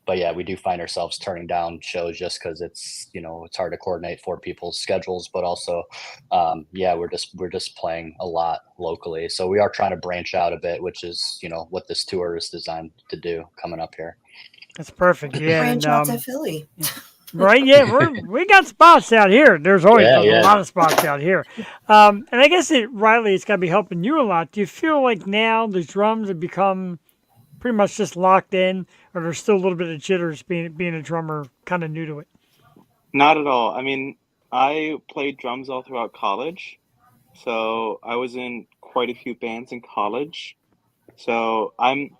But yeah, we do find ourselves turning down shows just because it's hard to coordinate 4 people's schedules, but also we're just playing a lot locally, so we are trying to branch out a bit, which is what this tour is designed to do coming up here. That's perfect. Yeah, branch out to Philly. Right, yeah, we got spots out here. There's always a lot of spots out here. And I guess Riley, it's got to be helping you a lot. Do you feel like now the drums have become pretty much just locked in, or there's still a little bit of jitters being a drummer kind of new to it? Not at all. I mean, I played drums all throughout college, so I was in quite a few bands in college. So I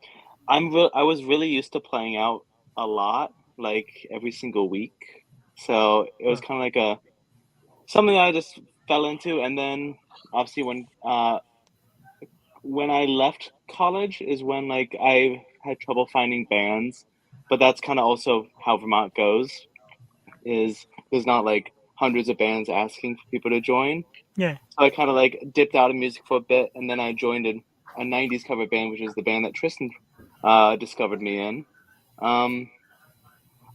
was really used to playing out a lot, like every single week. So it was kind of like something I just fell into, and then obviously when I left college is when like I had trouble finding bands, but that's kind of also how Vermont goes. Is there's not like hundreds of bands asking for people to join. Yeah. So I kind of like dipped out of music for a bit, and then I joined a 90s cover band, which is the band that Tristan discovered me in.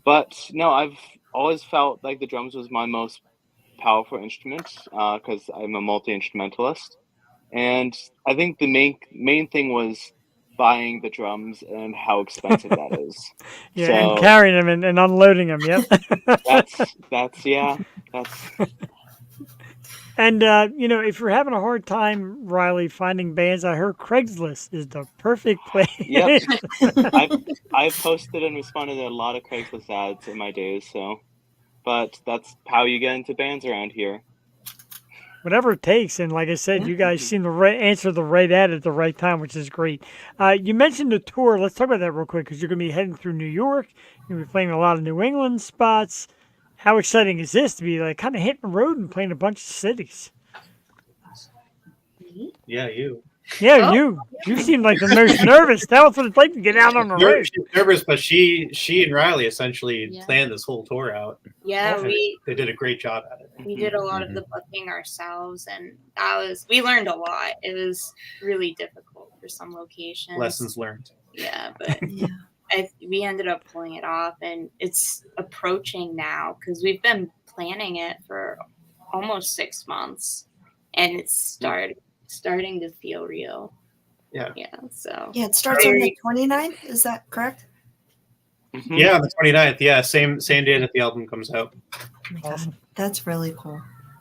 But no, I've always felt like the drums was my most powerful instrument because I'm a multi-instrumentalist. And I think the main thing was buying the drums and how expensive that is. Yeah, so, and carrying them and unloading them. Yep. that's. And if you're having a hard time, Riley, finding bands, I heard Craigslist is the perfect place. Yep. I've posted and responded to a lot of Craigslist ads in my days. But that's how you get into bands around here. Whatever it takes, and like I said, you guys seem to answer the right ad at the right time, which is great. You mentioned the tour. Let's talk about that real quick, because you're going to be heading through New York. You're going to be playing a lot of New England spots. How exciting is this to be like kind of hitting the road and playing a bunch of cities? Yeah, you. Yeah, you seem like the most nervous. That was what it's like to get out on the road. She's nervous, but she and Riley essentially planned this whole tour out. Yeah, they did a great job at it. We did a lot of the booking ourselves, and we learned a lot. It was really difficult for some locations. Lessons learned. Yeah, but we ended up pulling it off, and it's approaching now because we've been planning it for almost 6 months, and it's starting to feel real. Yeah. So it starts on the 29th. Is that correct? Mhm. Yeah, on the 29th. Yeah, same day that the album comes out. Oh my God, Awesome. that's really cool.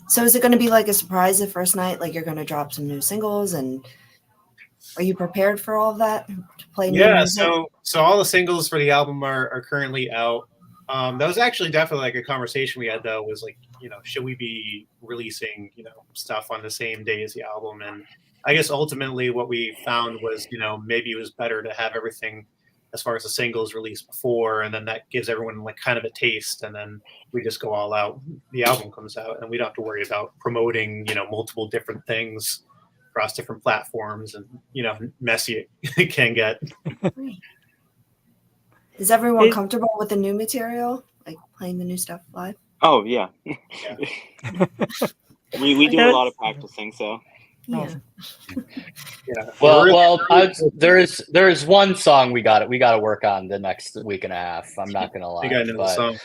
So is it going to be like a surprise the first night? Like you're going to drop some new singles, and are you prepared for all of that to play new Yeah, music? so all the singles for the album are currently out. That was actually definitely like a conversation we had though, was like, should we be releasing, stuff on the same day as the album? And I guess ultimately what we found was, maybe it was better to have everything as far as the singles released before, and then that gives everyone like kind of a taste, and then we just go all out. The album comes out, and we don't have to worry about promoting, multiple different things across different platforms, and messy it can get. Is everyone It- comfortable with the new material, like playing the new stuff live? Oh yeah. we do a lot of practicing, so. Yeah. Awesome. Yeah. Well, there is one song we got to work on the next week and a half. I'm not gonna I think I lie, know the but song.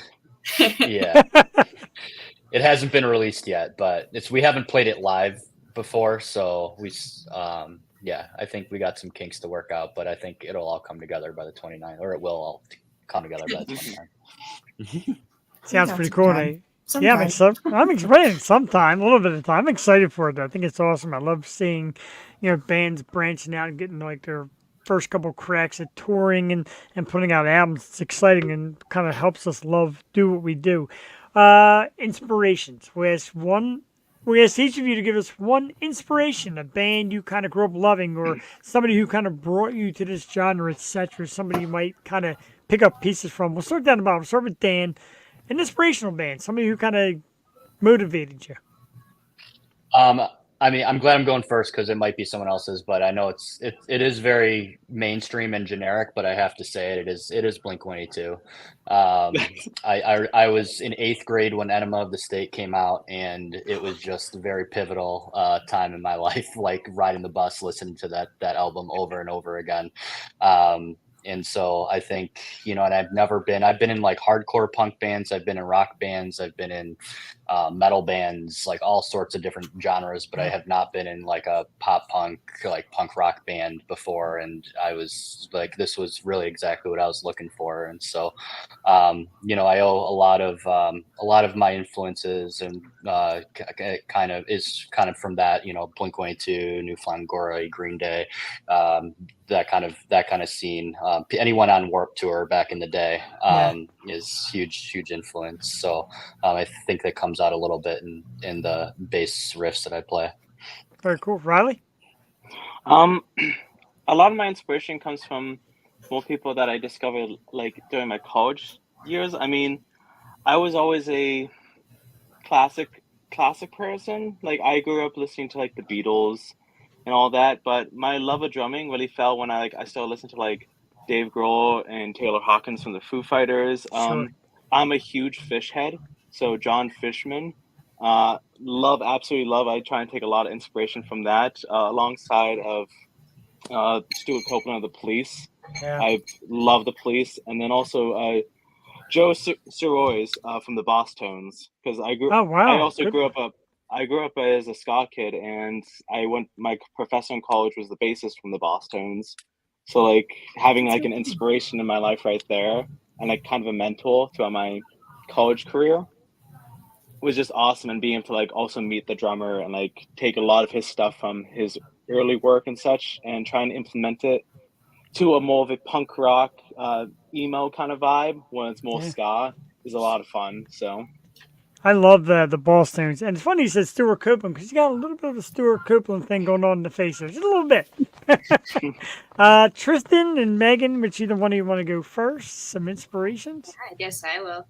yeah, it hasn't been released yet. But we haven't played it live before, so I think we got some kinks to work out. But I think it'll all come together by the 29th, or it will all come together by the 29th. Sounds pretty cool. And Sometime. I'm excited sometime, a little bit of time. I'm excited for it. I think it's awesome. I love seeing, bands branching out and getting like their first couple cracks at touring and putting out albums. It's exciting and kind of helps us do what we do. Inspirations. We asked each of you to give us one inspiration, a band you kind of grew up loving, or somebody who kind of brought you to this genre, etc. Somebody you might kind of pick up pieces from. We'll start down the bottom. We'll start with Dan. An inspirational band, somebody who kind of motivated you. I mean, I'm glad I'm going first because it might be someone else's, but I know it is very mainstream and generic. But I have to say it is Blink-182. I was in 8th grade when Enema of the State came out, and it was just a very pivotal time in my life, like riding the bus, listening to that album over and over again. And so I think, and I've been in like hardcore punk bands. I've been in rock bands. I've been in metal bands, like all sorts of different genres, but I have not been in like a pop punk, like punk rock band before. And I was like, this was really exactly what I was looking for. And so, I owe a lot of my influences and kind of from that, Blink-182, New Flying Glory, Green Day, that kind of scene. Anyone on Warped Tour back in the day is huge influence. So I think that comes out a little bit in the bass riffs that I play. Very cool. Riley? A lot of my inspiration comes from more people that I discovered like during my college years. I mean, I was always a classic person. Like I grew up listening to like the Beatles and all that, but my love of drumming really fell when I started listening to like Dave Grohl and Taylor Hawkins from the Foo Fighters. Sure. I'm a huge Fish head, so John Fishman, absolutely love. I try and take a lot of inspiration from that, alongside of Stuart Copeland of the Police. Yeah. I love the Police, and then also Joe Sirois from the Boss Tones, because I grew. Oh, wow. I also Good. grew up as a ska kid, and my professor in college was the bassist from the Boss Tones. So like having like an inspiration in my life right there, and like kind of a mentor throughout my college career was just awesome. And being able to like also meet the drummer and like take a lot of his stuff from his early work and such, and try and implement it to a more of a punk rock, emo kind of vibe when it's more ska is a lot of fun. So I love the Ballstones. And it's funny you said Stuart Copeland because you got a little bit of a Stuart Copeland thing going on in the face there. Just a little bit. Tristan and Megan, which either one of you want to go first? Some inspirations? I guess I will.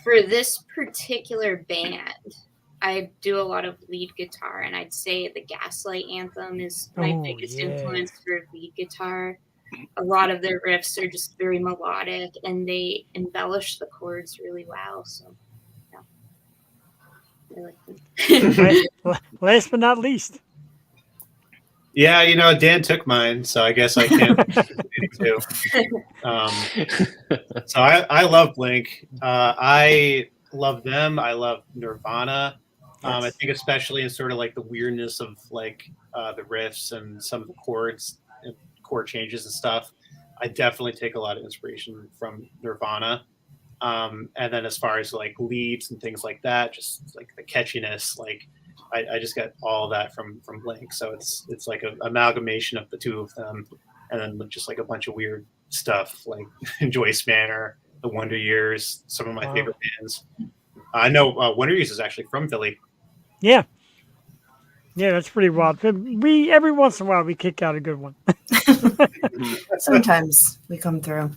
For this particular band, I do a lot of lead guitar, and I'd say the Gaslight Anthem is my biggest influence for lead guitar. A lot of their riffs are just very melodic, and they embellish the chords really well. So, I like them. Last but not least. Yeah, Dan took mine, so I guess I can't too. So I love Blink. I love them. I love Nirvana. I think especially in sort of like the weirdness of like the riffs and some of the chord changes and stuff. I definitely take a lot of inspiration from Nirvana. And then as far as like leads and things like that, just like the catchiness, like I just got all of that from Blink. So it's like an amalgamation of the two of them, and then just like a bunch of weird stuff like Joyce Manor, the Wonder Years, some of my Wow. favorite bands. I know Wonder Years is actually from Philly. Yeah. Yeah, that's pretty wild. We every once in a while we kick out a good one. Sometimes we come through.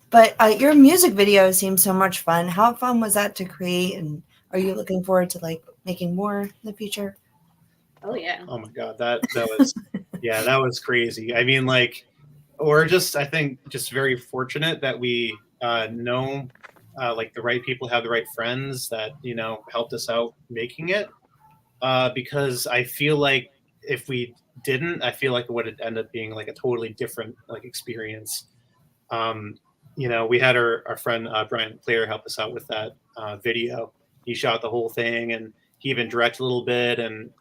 But your music video seems so much fun. How fun was that to create? And are you looking forward to like making more in the future? Oh yeah. Oh my god, that was yeah, that was crazy. I mean, like, we're just I think just very fortunate that we know like the right people have the right friends that helped us out making it. Because I feel like if we didn't, I feel like it would end up being like a totally different like experience. Um, we had our friend Brian Clare help us out with that video. He shot the whole thing, and he even directed a little bit. And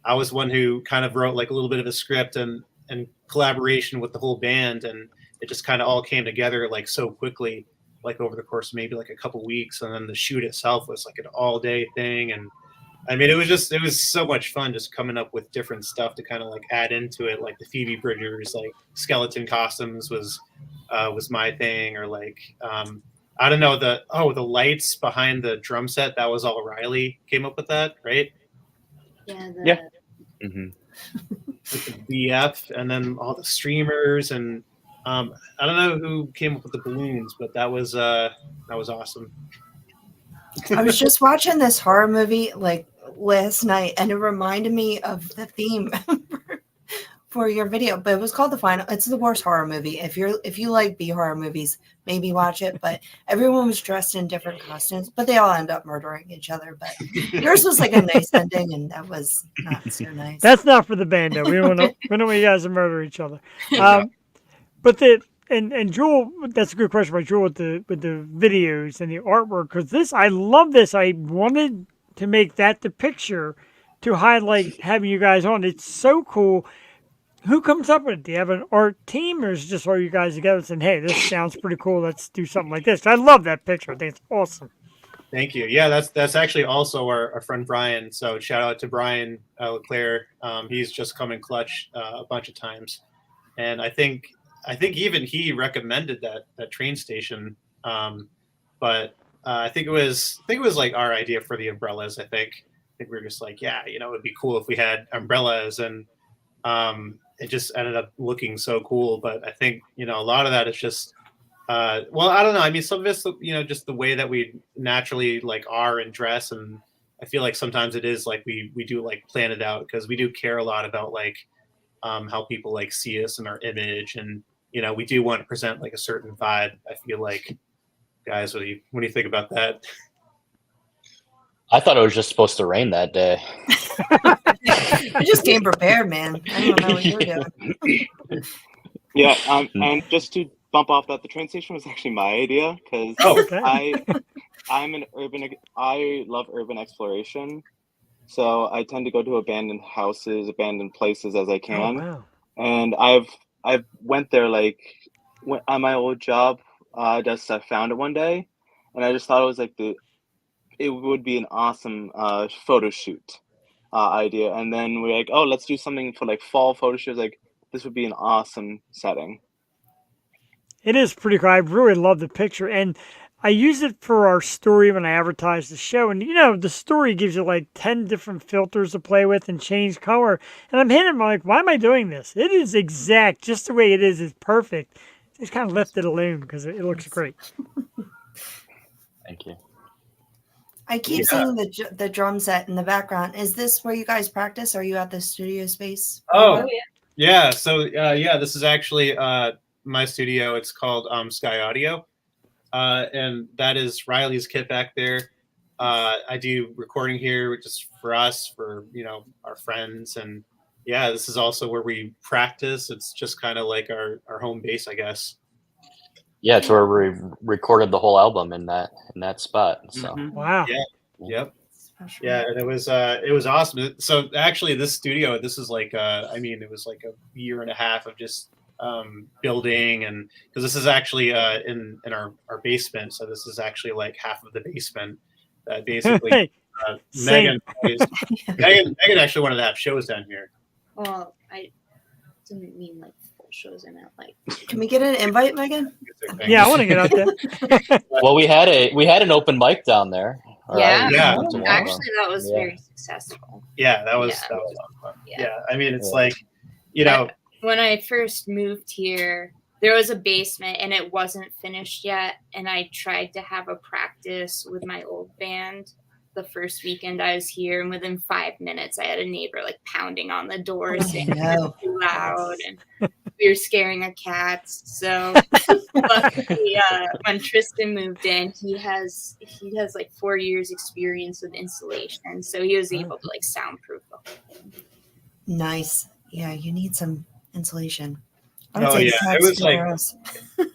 I was one who kind of wrote like a little bit of a script and collaboration with the whole band, and it just kind of all came together like so quickly, like over the course of maybe like a couple weeks. And then the shoot itself was like an all day thing, and I mean, it was so much fun just coming up with different stuff to kind of like add into it, like the Phoebe Bridgers, like skeleton costumes was my thing, or like I don't know the lights behind the drum set, that was all Riley came up with that, right? Yeah. Yeah. Mm-hmm. With the BF, and then all the streamers, and I don't know who came up with the balloons, but that was awesome. I was just watching this horror movie like last night, and it reminded me of the theme for your video. But it was called The Final. It's the worst horror movie. If you like B horror movies, maybe watch it. But everyone was dressed in different costumes, but they all end up murdering each other. But yours was like a nice ending, and that was not so nice. That's not for the band though. We don't want you guys to murder each other. But and Jewel, that's a good question by Jewel with the videos and the artwork, because I love this. I wanted to make that the picture to highlight having you guys on. It's so cool. Who comes up with it? Do you have an art team, or is it just all you guys together saying, "Hey, this sounds pretty cool. Let's do something like this"? I love that picture. I think it's awesome. Thank you. Yeah, that's actually also our friend Brian. So shout out to Brian Leclerc. He's just come in clutch a bunch of times, and I think even he recommended that train station. But I think it was like our idea for the umbrellas. I think we were just like, yeah, it'd be cool if we had umbrellas, and it just ended up looking so cool. But I think a lot of that is just well, I don't know. I mean, some of it's just the way that we naturally like are and dress, and I feel like sometimes it is like we do like plan it out, because we do care a lot about like how people like see us and our image, and we do want to present like a certain vibe. I feel like, guys, what do you think about that? I thought it was just supposed to rain that day. I just came prepared, man. I don't know what you're doing. Yeah, and just to bump off that, the train station was actually my idea, because Okay. I love urban exploration, so I tend to go to abandoned houses, abandoned places as I Oh, can, wow. and I've went there like on my old job. I found it one day, and I just thought it was like it would be an awesome photo shoot idea, and then we're like, oh, let's do something for like fall photo shoots. Like, this would be an awesome setting. It is pretty cool. I really love the picture, and I use it for our story when I advertise the show. And the story gives you like 10 different filters to play with and change color. And I'm hitting, I'm like, why am I doing this? It is exact, just the way it is perfect. Just kind of left it alone because it looks great. Thank you. I keep seeing the drum set in the background. Is this where you guys practice? Are you at the studio space? Oh, yeah. So this is actually my studio. It's called Sky Audio, and that is Riley's kit back there. I do recording here just for us, for our friends, and this is also where we practice. It's just kind of like our home base, I guess. Yeah, it's where we recorded the whole album in that spot. So Wow. Yeah. Yep. Yeah, and it was awesome. So actually, this studio, this is like it was like a year and a half of just building, and because this is actually in our basement, so this is actually like half of the basement. Basically, Hey, Megan, same. Megan actually wanted to have shows down here. Well, I didn't mean like full shows. I meant like. Can we get an invite, Megan? Yeah, I want to get out there. Well, we had an open mic down there. Or Yeah, Yeah. went to one of them. actually, that was Yeah. very successful. Yeah, that was Yeah. that was a lot of fun. Yeah. Yeah, I mean, it's Yeah. like, you know, When I first moved here, there was a basement and it wasn't finished yet. And I tried to have a practice with my old band the first weekend I was here. And within 5 minutes, I had a neighbor like pounding on the door saying it was too loud and we were scaring the cats. So luckily, when Tristan moved in, he has like 4 years experience with installation. So he was able to like soundproof the whole thing. Nice. Yeah, you need some insulation. I would Oh, say yeah, cats it was too, like- gross.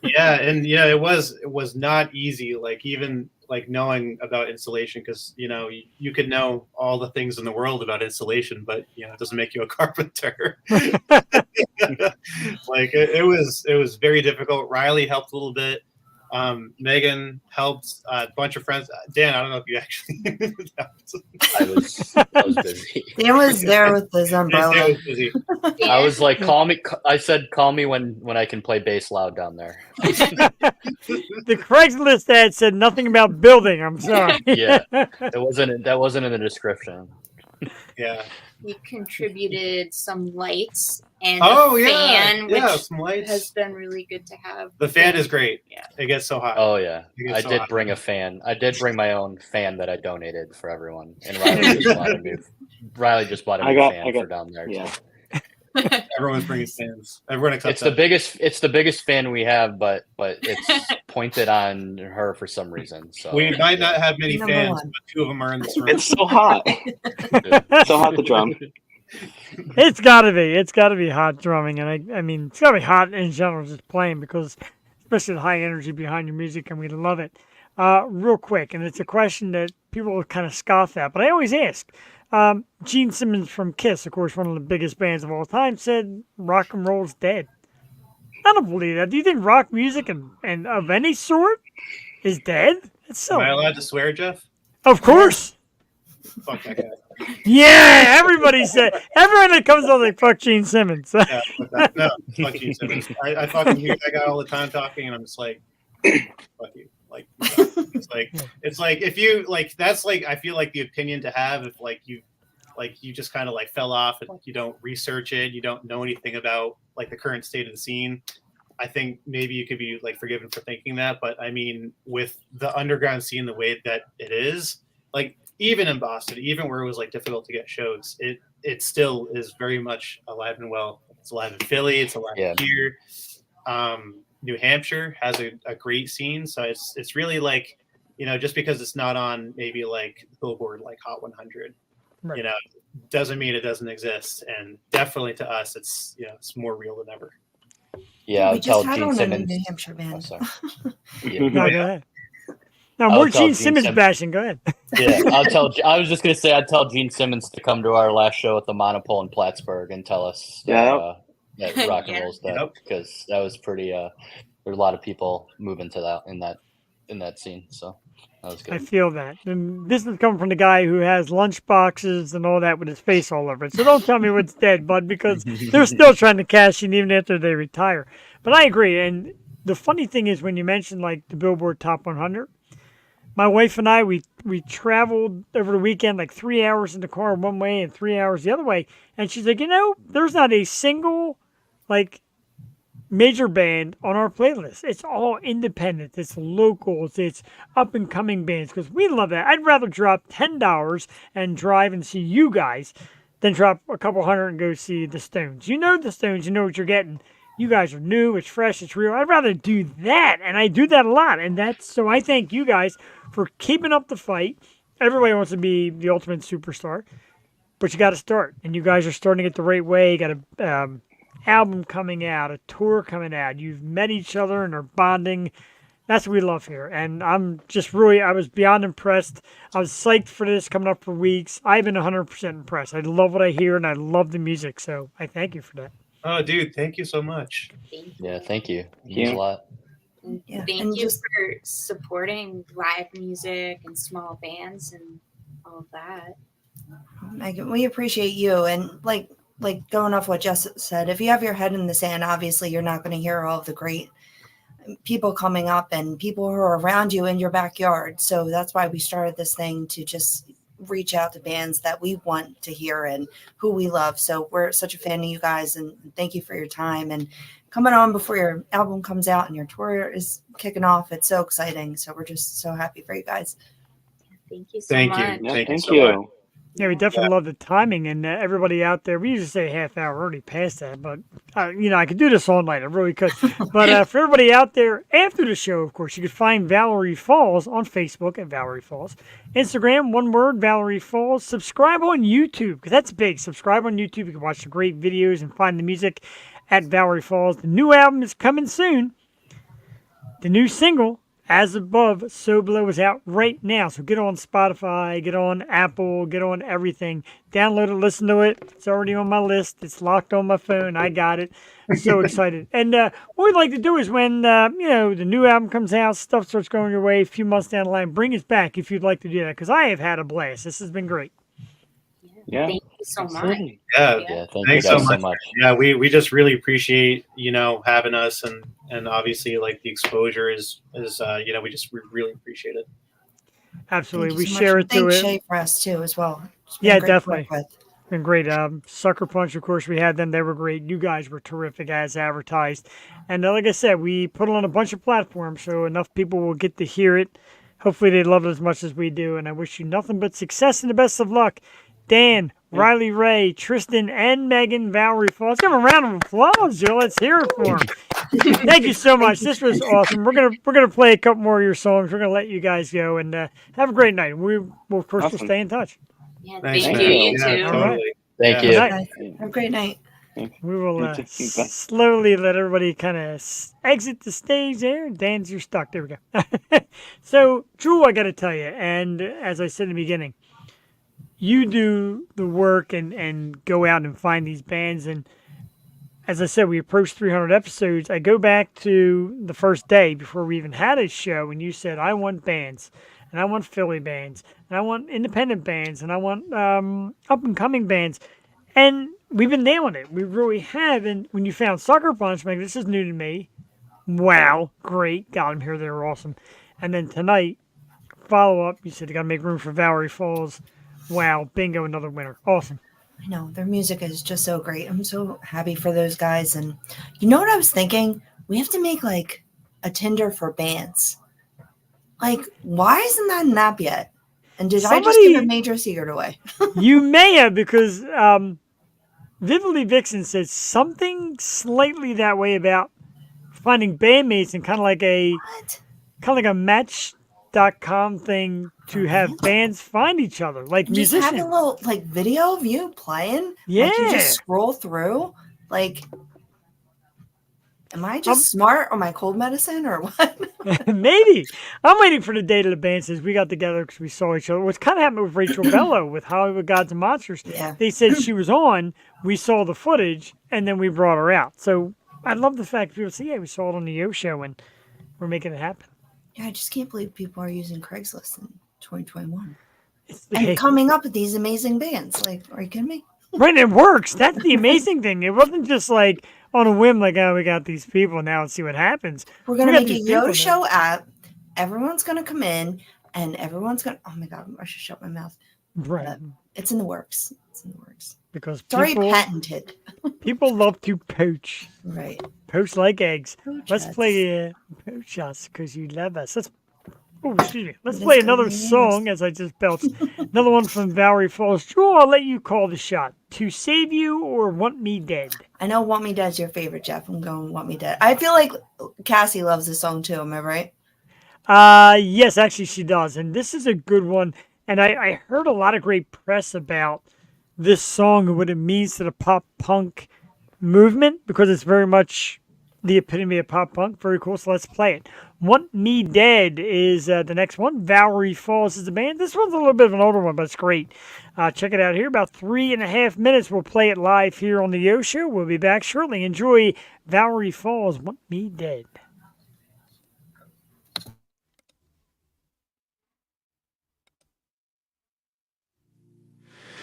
yeah, and yeah, it was not easy. Like even like knowing about insulation, because you know you could know all the things in the world about insulation, but you know it doesn't make you a carpenter. Like it was very difficult. Riley helped a little bit. Megan helped a bunch of friends. Dan, I don't know if you actually helped. I was busy. Dan was there with his umbrella. Dan was busy. I was like, call me. I said, call me when I can play bass loud down there. The Craigslist ad said nothing about building. I'm sorry. Yeah. That wasn't in the description. Yeah. He contributed some lights and Oh a yeah. fan, Yeah, which some lights. has been really good to have. The fan is great. Yeah. It gets so hot. Oh yeah, It gets I so did hot. bring a fan. I did bring my own fan that I donated for everyone, and Riley just bought a new. Riley just bought a new fan for down there. Yeah. Too. Everyone's bringing fans. Everyone except It's the biggest. It's the biggest fan we have, but it's pointed on her for some reason. So We might not have many Number fans, one. but 2 of them are in this room. It's so hot. So hot the drum. It's gotta be. It's gotta be hot drumming, and I mean, it's gotta be hot in general just playing because, especially the high energy behind your music, and we love it. Real quick, and it's a question that people kind of scoff at, but I always ask. Gene Simmons from Kiss, of course, one of the biggest bands of all time, said rock and roll's dead. I don't believe that. Do you think rock music and of any sort is dead? It's so. Am I allowed to swear, Jeff? Of course. Fuck that guy. Yeah, everybody said. Everyone that comes on like fuck Gene Simmons. Yeah, fuck that. No, fuck Gene Simmons. I fucking hear that guy all the time talking, and I'm just like, fuck you. Like, it's like if you like, that's like, I feel like the opinion to have if like you just kind of like fell off and like you don't research it, you don't know anything about like the current state of the scene. I think maybe you could be like forgiven for thinking that, but I mean, with the underground scene the way that it is, like even in Boston, even where it was like difficult to get shows, it still is very much alive and well. It's alive in Philly, it's alive here. New Hampshire has a great scene, so it's really like, you know, just because it's not on maybe like Billboard like Hot 100, Right. you know, doesn't mean it doesn't exist. And definitely to us, it's, you know, it's more real than ever. Yeah, we I'll tell just had Gene on a Simmons. New Hampshire Oh, band. sorry. No, go ahead. No, I'll more tell Gene Gene Simmons Simmons. bashing. Go ahead. Yeah, I was just gonna say I'd tell Gene Simmons to come to our last show at the Monopole in Plattsburgh and tell us that rock and Yeah. roll's dead, Yep. because that was pretty. There's a lot of people moving to that in that scene, so that was I good. feel that. And this is coming from the guy who has lunch boxes and all that with his face all over it. So don't tell me what's dead, bud, because they're still trying to cash in even after they retire. But I agree. And the funny thing is when you mentioned like the Billboard Top 100, my wife and I, we traveled over the weekend like 3 hours in the car one way and 3 hours the other way. And she's like, you know, there's not a single like major band on our playlist. It's all independent. It's locals. It's up and coming bands because we love that. I'd rather drop $10 and drive and see you guys than drop a couple hundred and go see the Stones. You know the Stones. You know what you're getting. You guys are new. It's fresh. It's real. I'd rather do that, and I do that a lot. And that's so. I thank you guys for keeping up the fight. Everybody wants to be the ultimate superstar, but you got to start, and you guys are starting it the right way. You got a album coming out, a tour coming out. You've met each other and are bonding. That's what we love here. And I'm just really, I was beyond impressed. I was psyched for this, coming up for weeks. I've been 100% impressed. I love what I hear and I love the music. So I thank you for that. Oh, dude, thank you so much. Thank you. Yeah, thank you. It Thank means a you. lot. And Yeah, thank and you just- for supporting live music and small bands and all of that. Megan, we appreciate you. And like going off what Jess said, if you have your head in the sand, obviously you're not going to hear all of the great people coming up and people who are around you in your backyard. So that's why we started this thing, to just reach out to bands that we want to hear and who we love. So we're such a fan of you guys, and thank you for your time and coming on before your album comes out and your tour is kicking off. It's so exciting. So we're just so happy for you guys. Thank you so Thank you. much. Yeah, Thank you thank so you. much. Yeah, we definitely love the timing, and everybody out there. We usually say half hour, we're already past that, but I could do this all night. I really could. But for everybody out there, after the show, of course, you can find Vallory Falls on Facebook at Vallory Falls, Instagram, one word, Vallory Falls. Subscribe on YouTube, because that's big. Subscribe on YouTube. You can watch the great videos and find the music at Vallory Falls. The new album is coming soon. The new single, As Above, So Below, is out right now. So get on Spotify, get on Apple, get on everything. Download it, listen to it. It's already on my list. It's locked on my phone. I got it. I'm so excited. And what we'd like to do is when, the new album comes out, stuff starts going your way a few months down the line, bring us back if you'd like to do that, because I have had a blast. This has been great. Yeah, Thank you so much. absolutely. Yeah, Yeah, thank you Thanks guys so so much. much. yeah, we just really appreciate having us, and obviously like the exposure is we really appreciate it. Absolutely. Thank We you so much. share And it to thanks, it. Shay, for us too as well. It's been Yeah, great to work definitely. with. Been great. Sucker Punch, of course, we had them. They were great. You guys were terrific as advertised. And like I said, we put it on a bunch of platforms, so enough people will get to hear it. Hopefully they love it as much as we do. And I wish you nothing but success and the best of luck. Dan, Riley Ray, Tristan, and Megan, Vallory Falls. Give them a round of applause, Joe. Let's hear it for them. Thank you so much. This was awesome. We're gonna play a couple more of your songs. We're gonna let you guys go and have a great night. We will, of course, will Awesome. stay in touch. Yeah, Thanks, thank man. you. You Yeah, too. All right. totally. Thank Yeah. you. Good night. Guys, have a great night. We will You too. Bye. slowly let everybody kind of exit the stage there. Dan's, you're stuck. There we go. So, Drew, I got to tell you, and as I said in the beginning, you do the work and go out and find these bands. And as I said, we approached 300 episodes. I go back to the first day before we even had a show, and you said, I want bands, and I want Philly bands, and I want independent bands, and I want up-and-coming bands. And we've been nailing it. We really have. And when you found Sucker Punch, like, this is new to me. Wow, great. Got them here. They were awesome. And then tonight, follow-up, you said you got to make room for Vallory Falls. Wow, bingo, another winner. Awesome. I know their music is just so great. I'm so happy for those guys. And you know what I was thinking? We have to make like a Tinder for bands. Like, why isn't that an app yet? And did I just give a major secret away? You may have, because Vividly Vixen said something slightly that way about finding bandmates and kind of like a Match.com thing to have bands find each other, like You just have musicians. a little like video of you playing. Yeah. Like you just scroll through. Like, am I just smart or my cold medicine or what? Maybe. I'm waiting for the day that the band says we got together because we saw each other. What's kind of happened with Rachel Bello with Hollywood Gods and Monsters. Yeah. They said she was on, we saw the footage, and then we brought her out. So I love the fact people say, yeah, we saw it on the Yo Show, and we're making it happen. Yeah, I just can't believe people are using Craigslist in 2021 It's and coming up with these amazing bands. Like, are you kidding me? right, it works. That's the amazing thing. It wasn't just like on a whim, like, oh, we got these people now, let's see what happens. We're gonna We got make a these people Yo now. Show app. Everyone's gonna come in, and everyone's gonna. Oh my god, I should shut my mouth. Right. It's in the works. It's in the works. Because It's already people, patented. people love to poach. Right. Poach like eggs. Poach Let's us. play Poach Us because you love us. Excuse me. Let's It play is another good news. song as I just belched. Another one from Vallory Falls. Drew, I'll let you call the shot. To Save You or Want Me Dead? I know Want Me Dead's your favorite, Jeff. I'm going Want Me Dead. I feel like Cassie loves this song too. Am I right? Yes, actually she does. And this is a good one. And I heard a lot of great press about this song and what it means to the pop punk movement because it's very much the epitome of pop punk. Very cool. So let's play it. Want Me Dead is the next one. Vallory Falls is the band. This one's a little bit of an older one, but it's great. Check it out here. About 3.5 minutes. We'll play it live here on the Yo Show. We'll be back shortly. Enjoy Vallory Falls. Want Me Dead.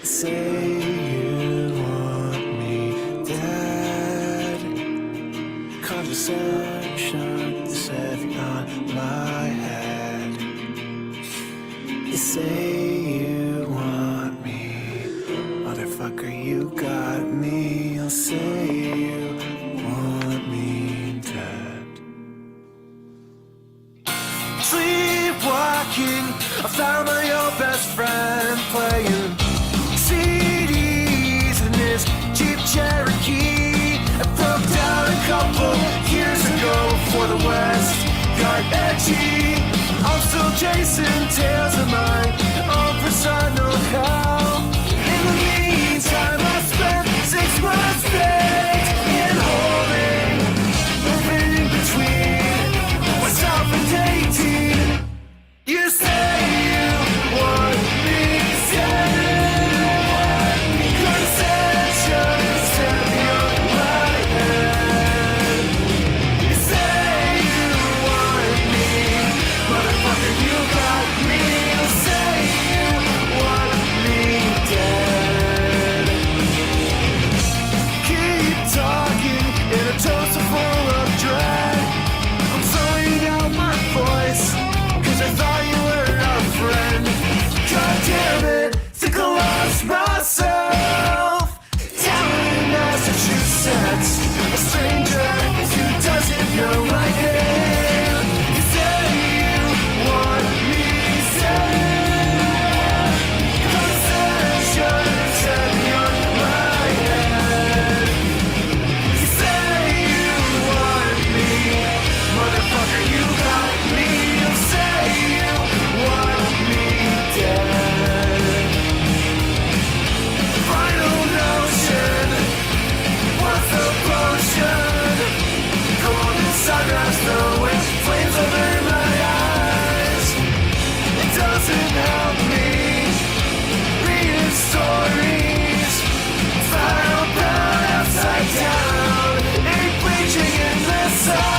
Say you want me dead. Conversations heavy on my head. You say you want me, motherfucker, you got me. I'll say you want me dead. Sleepwalking, I found my old best friend playing CDs in his Jeep Cherokee. I broke down a couple years ago before the West got edgy. I'm still chasing tales of my own personal hell. In the meantime, I spent 6 months dead in holding, moving between myself and dating. You say you want me dead. Myself down in Massachusetts, a stranger who doesn't know my name. You say you want me dead. Conversations heavy on my head. You say you want me, motherfucker, you got me. You say you want me dead. Final notion, what's the potion? Golden sunrise throwing flames over my eyes. It doesn't help me reading stories. Final bound upside down, ain't bleaching in the sun.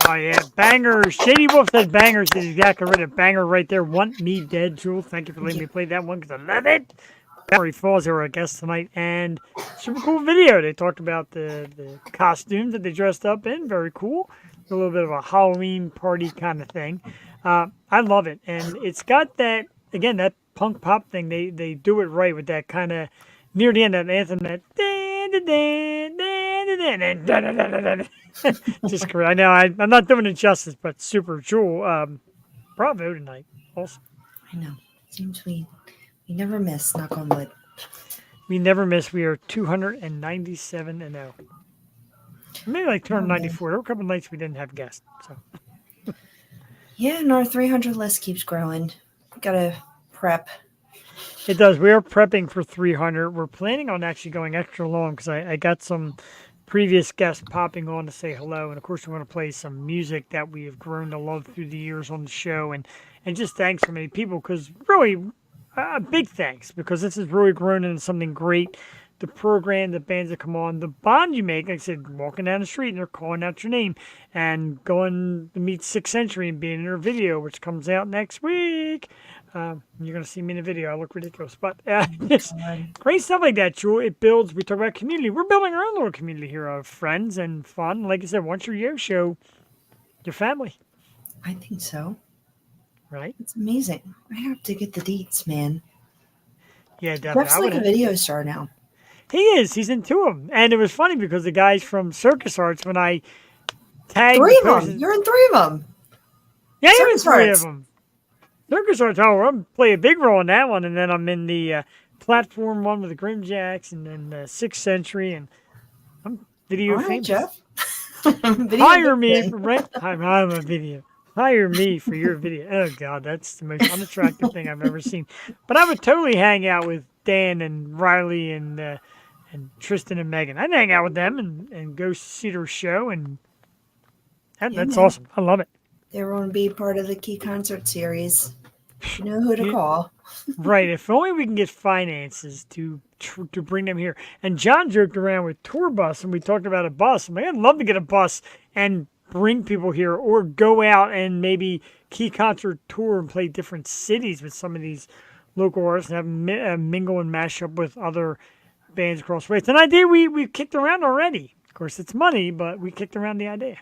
Oh, yeah. Bangers. Shady Wolf says bangers. Is exactly right. A banger right there. Want Me Dead, Jewel. Thank you for letting me play that one because I love it. Vallory Falls, they were our guests tonight. And super cool video. They talked about the costumes that they dressed up in. Very cool. A little bit of a Halloween party kind of thing. I love it. And it's got that, again, that punk pop thing. They do it right with that kind of, near the end, that anthem, that just great. I know I'm not doing it justice, but super Jewel. Bravo tonight. Also, I know. Seems we never miss. Knock on wood. we never miss. We are 297 and 0. Maybe like 294. There were a couple of nights we didn't have guests. So Yeah, and our 300 list keeps growing. Gotta prep. it does. We are prepping for 300. We're planning on actually going extra long because I got some previous guests popping on to say hello. And of course, we want to play some music that we have grown to love through the years on the show. And just thanks for many people because really, big thanks because this has really grown into something great. the program, the bands that come on, the bond you make. Like I said, walking down the street and they're calling out your name, and going to meet Sixth Century and being in their video, which comes out next week. You're going to see me in the video. I look ridiculous. But just great stuff like that, Jewel. It builds. We talk about community. We're building our own little community here of friends and fun. Like I said, once you're Yo Show, your family. I think so. Right? It's amazing. I have to get the deets, man. Yeah, definitely. Jeff's like a video star now. He is. He's in two of them. And it was funny because the guys from Circus Arts, when I tagged... Three of them. You're in three of them. Yeah, I'm in Circus three Arts. of them. Circus Arts, I'm play a big role in that one, and then I'm in the platform one with the Grimjacks, and then the Sixth Century, and I'm video All right, famous. Jeff. Video Hire me, fan. for, right? I'm a video. Hire me for your video. Oh, God, that's the most unattractive thing I've ever seen. But I would totally hang out with Dan and Riley and Tristan and Megan. I'd hang out with them and go see their show, and that's man. awesome. I love it. They want to be part of the Key Concert Series. You know who to call. Right. If only we can get finances to bring them here. And John joked around with tour bus, and we talked about a bus. Man, I'd love to get a bus and bring people here, or go out and maybe Key Concert tour and play different cities with some of these local artists and have mingle and mash up with other bands across the way. It's an idea we've kicked around already. Of course, it's money, but we kicked around the idea.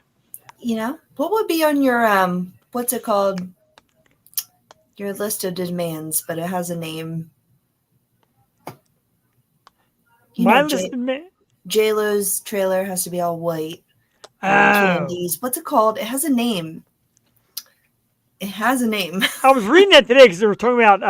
You know, what would be on your what's it called? Your list of demands, but it has a name. My list of J-Lo's trailer has to be all white. Oh. Candies. What's it called? It has a name. It has a name. I was reading that today because they were talking about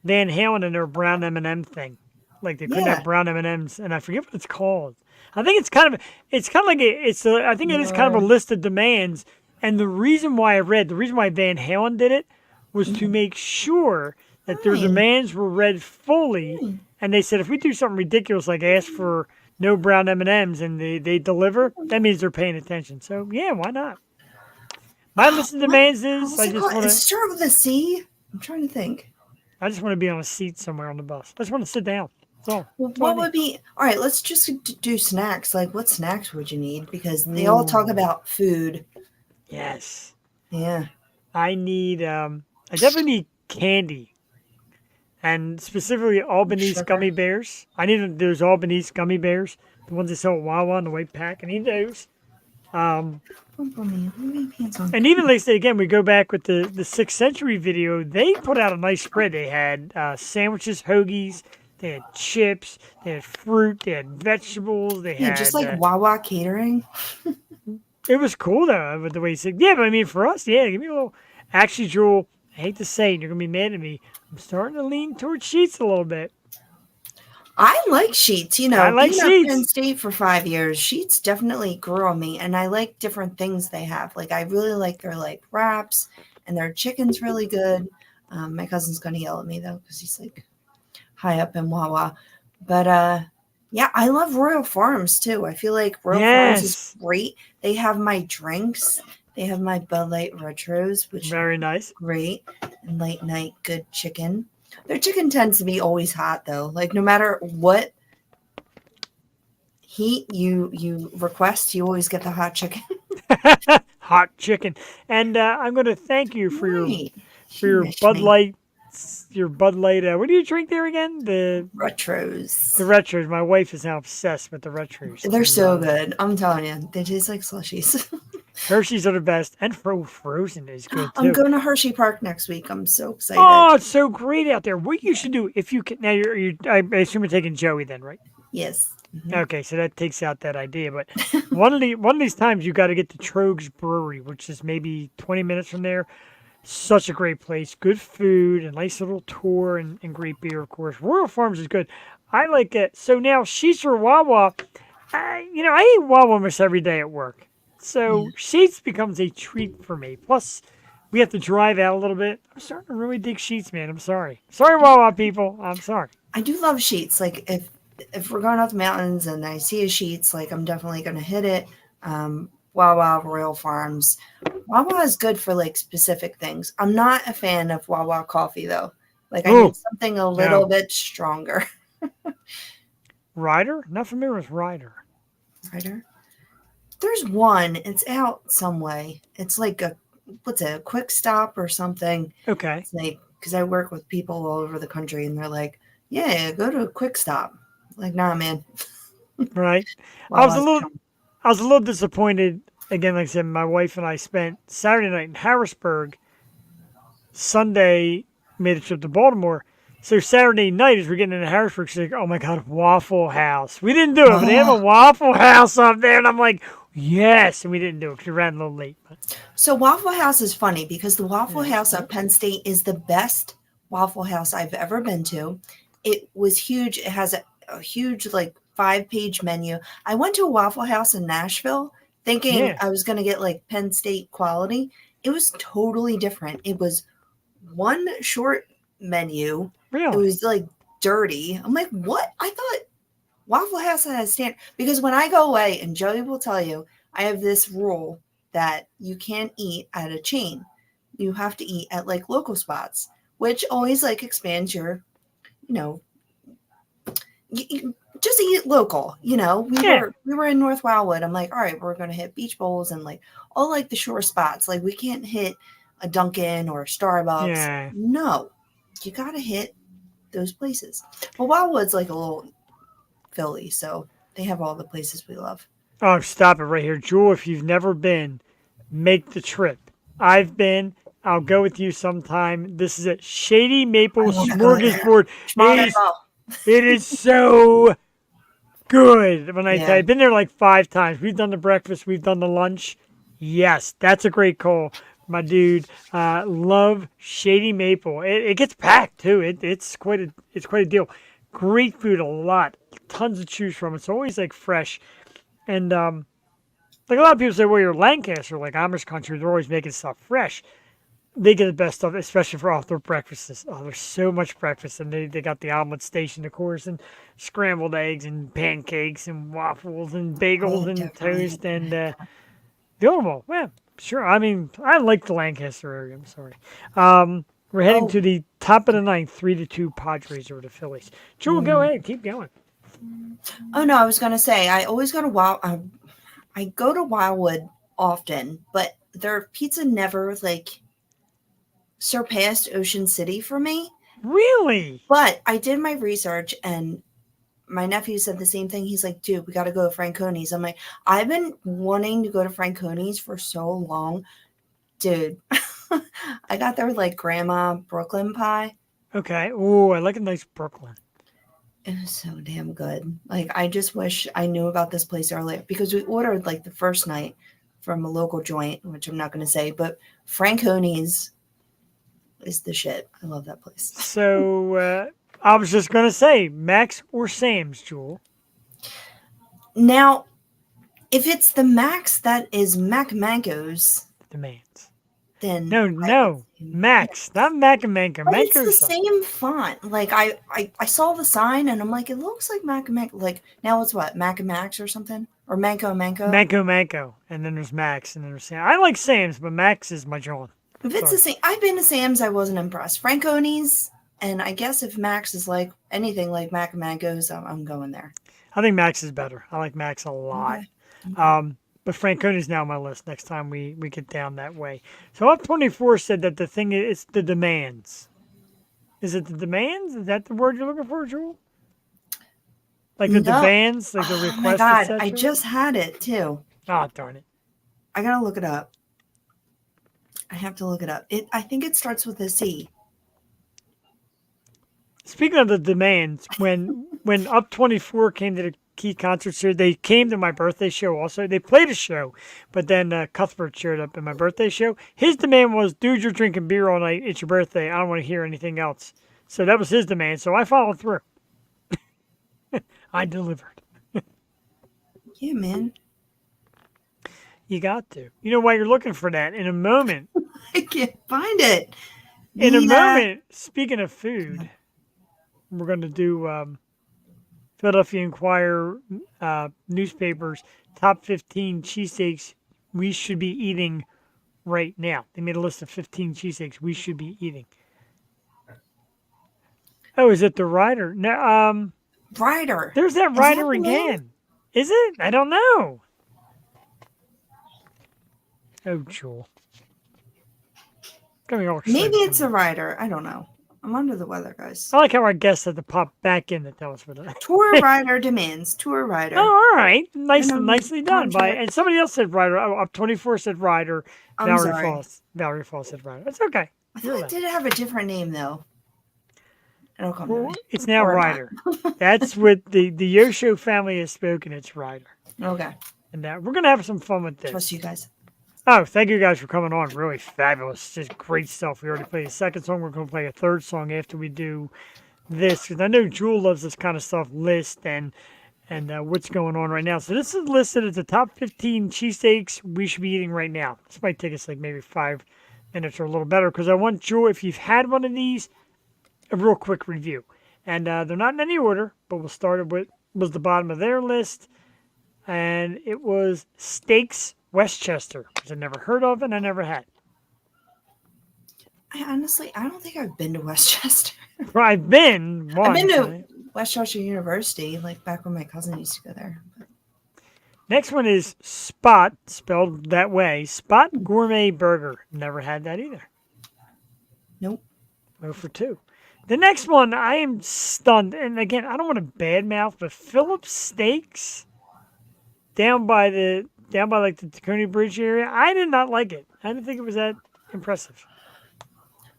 Van Halen and their brown M&M thing. Like they couldn't have brown M&Ms, and I forget what it's called. I think it's kind of like I think it is kind of a list of demands. And the reason why Van Halen did it was to make sure that their demands were read fully. And they said, if we do something ridiculous like ask for no brown M&Ms and they deliver, that means they're paying attention. So yeah, why not? My list of demands is I just want to start with a C. I'm trying to think. I just want to be on a seat somewhere on the bus. I just want to sit down. That's all. Well, what would be all right? Let's just do snacks. Like, what snacks would you need? Because they all talk about food. Yes. Yeah. I need. I definitely need candy, and specifically Albanese gummy bears. I need those Albanese gummy bears, the ones they sell at Wawa in the white pack. I need those. And even like I say again, we go back with the Sixth Century video. They put out a nice spread. They had sandwiches, hoagies. They had chips. They had fruit. They had vegetables. They had just like Wawa catering. It was cool though, with the way he said. Yeah, but I mean, for us, yeah, give me a little. Actually, Jewel, I hate to say it, you're gonna be mad at me. I'm starting to lean towards Sheets a little bit. I like Sheets. You know, I like being Sheets. at Penn State for 5 years, Sheets definitely grew on me, and I like different things they have. Like I really like their like wraps, and their chicken's really good. My cousin's gonna yell at me though because he's like high up in Wawa, but yeah, I love Royal Farms too. I feel like Royal Farms is great. They have my drinks. They have my Bud Light Retros, which very nice, great, and late night good chicken. Their chicken tends to be always hot though. Like no matter what heat you request, you always get the hot chicken. Hot chicken. And I'm going to thank you for your Bud Light. Your Bud Light. What do you drink there again? The Retros. The Retros. My wife is now obsessed with the Retros. They're so good. I'm telling you, they taste like slushies. Hershey's are the best, and frozen is good too. I'm going to Hershey Park next week. I'm so excited. Oh, it's so great out there. What you should do if you can now, I assume you're taking Joey then, right? Yes. Mm-hmm. Okay, so that takes out that idea. But one of these times you got to get to Trogs Brewery, which is maybe 20 minutes from there. Such a great place, good food, a nice little tour, and great beer, of course. Royal Farms is good. I like it. So now Sheets or Wawa, I eat Wawa almost every day at work. So Sheets becomes a treat for me. Plus, we have to drive out a little bit. I'm starting to really dig Sheets, man. I'm sorry. Sorry, Wawa people. I'm sorry. I do love Sheets. Like if we're going out the mountains and I see a Sheets, like I'm definitely going to hit it. Wawa, Royal Farms. Wawa is good for like specific things. I'm not a fan of Wawa coffee though. Like I need something a little bit stronger. Ryder? Not familiar with Ryder. Ryder. There's one. It's out some way. It's like a quick stop or something. Okay. It's like, because I work with people all over the country, and they're like, "Yeah, go to a quick stop." Like, nah, man. Right. Well, I was a little disappointed. Again, like I said, my wife and I spent Saturday night in Harrisburg. Sunday made a trip to Baltimore. So Saturday night, as we're getting into Harrisburg, she's like, "Oh my God, Waffle House." We didn't do it, but they have a Waffle House up there, and I'm like, "Yes," and we didn't do it because we ran a little late. But So Waffle House is funny because the Waffle House at Penn State is the best Waffle House I've ever been to. It was huge. It has a huge, like, 5-page menu. I went to a Waffle House in Nashville thinking Yeah. I was going to get like Penn State quality. It was totally different. It was one short menu. It really, was like dirty. I'm like, what? I thought Waffle House had a standard, because when I go away, and Joey will tell you, I have this rule that you can't eat at a chain. You have to eat at like local spots, which always like expands your, you know, you just eat local. You know, we were in North Wildwood. I'm like, all right, we're gonna hit Beach Bowls and like all like the shore spots. Like, we can't hit a Dunkin' or a Starbucks. Yeah. No, you gotta hit those places. Well, Wildwood's like a little Philly, so they have all the places we love. oh, stop it right here, Jewel. If you've never been, make the trip. I've been. I'll go with you sometime. This is a Shady Maple I wanna go there. Smorgasbord. It is so good. When I tell you, I've been there like 5 times. We've done the breakfast. We've done the lunch. Yes, that's a great call, my dude. Love Shady Maple. It gets packed too. It's quite a deal. Great food, a lot, tons to choose from. It's always like fresh, and like a lot of people say, well, you're Lancaster, like Amish country. They're always making stuff fresh. They get the best stuff, especially for all their breakfasts. Oh, there's so much breakfast, and they got the omelet station, of course, and scrambled eggs and pancakes and waffles and bagels and toast and beautiful. Yeah, sure. I mean, I like the Lancaster area. I'm sorry. We're heading to the top of the ninth, 3-2 Padres over the Phillies. Jewel, go ahead, keep going. Oh no, I was gonna say I always go to I go to Wildwood often, but their pizza never like surpassed Ocean City for me. Really? But I did my research, and my nephew said the same thing. He's like, dude, we got to go to Franconi's. I'm like, I've been wanting to go to Franconi's for so long. Dude, I got their like grandma Brooklyn pie. Okay. Oh, I like a nice Brooklyn. It was so damn good. Like, I just wish I knew about this place earlier, because we ordered like the first night from a local joint, which I'm not going to say, but Franconi's is the shit. I love that place. So I was just going to say, Max or Sam's, Jewel? Now, if it's the Max that is Mac Mango's, Demands. then No, Max, not Mac and Manco. But it's the Manco's same font. Like, I saw the sign and I'm like, it looks like Mac and Manco. Like, now it's what, Mac and Max or something, or Manco and Manco. Manco, and then there's Max, and then there's Sam. I like Sam's, but Max is my joint. If it's the same, I've been to Sam's. I wasn't impressed. Franconi's, and I guess if Max is like anything like Mac and Manco's, I'm going there. I think Max is better. I like Max a lot. Okay. But Franconi's now on my list next time we get down that way. So up 24 said that the thing is the demands. Is it the demands? Is that the word you're looking for, Jewel? Like the demands, like the request. Oh my God, I just had it too. Oh, darn it. I gotta look it up. I have to look it up. I think it starts with a C. Speaking of the demands, when Up 24 came to the Key concerts here, they came to my birthday show also. They played a show, but then Cuthbert showed up at my birthday show. His demand was, dude, you're drinking beer all night. It's your birthday. I don't want to hear anything else. So that was his demand. So I followed through. I delivered. Yeah, man. You got to. You know why you're looking for that? In a moment. I can't find it. In a moment, speaking of food, we're going to do Philadelphia Inquirer newspapers top 15 cheesesteaks we should be eating right now. They made a list of 15 cheesesteaks we should be eating. Oh, is it the Ryder? No, Ryder. There's that Is that Ryder the name? again. Is it? I don't know. Oh, Jewel. Got me all excited Maybe it's for a me. Ryder. I don't know. I'm under the weather, guys. I like how our guests had to pop back in to tell us what it is. Tour Ryder demands. Tour Ryder. Oh, all right. Minimum Nicely done. contract. And somebody else said Ryder. Oh, Up 24 said Ryder. I'm Vallory sorry. Falls. Vallory Falls said Ryder. It's okay. I thought it did have a different name though. It'll come to Well, me. it's now Or not. Ryder. That's what the Yosho family has spoken. It's Ryder. Okay. And we're going to have some fun with this. Trust you guys. Oh, thank you guys for coming on. Really fabulous. Just great stuff. We already played a second song. We're going to play a third song after we do this. Because I know Jewel loves this kind of stuff, list and what's going on right now. So this is listed as the top 15 cheesesteaks we should be eating right now. This might take us like maybe 5 minutes or a little better. Because I want Jewel, if you've had one of these, a real quick review. And they're not in any order, but we'll start with was the bottom of their list. And it was Steaks Westchester, which I never heard of and I never had. I don't think I've been to Westchester. Well, I've been once. I've been to right? Westchester University, like back when my cousin used to go there. Next one is Spot, spelled that way. Spot Gourmet Burger. Never had that either. Nope. 0 for 2. The next one, I am stunned. And again, I don't want to badmouth, but Phillips Steaks down by like the Tacony Bridge area. I did not like it. I didn't think it was that impressive.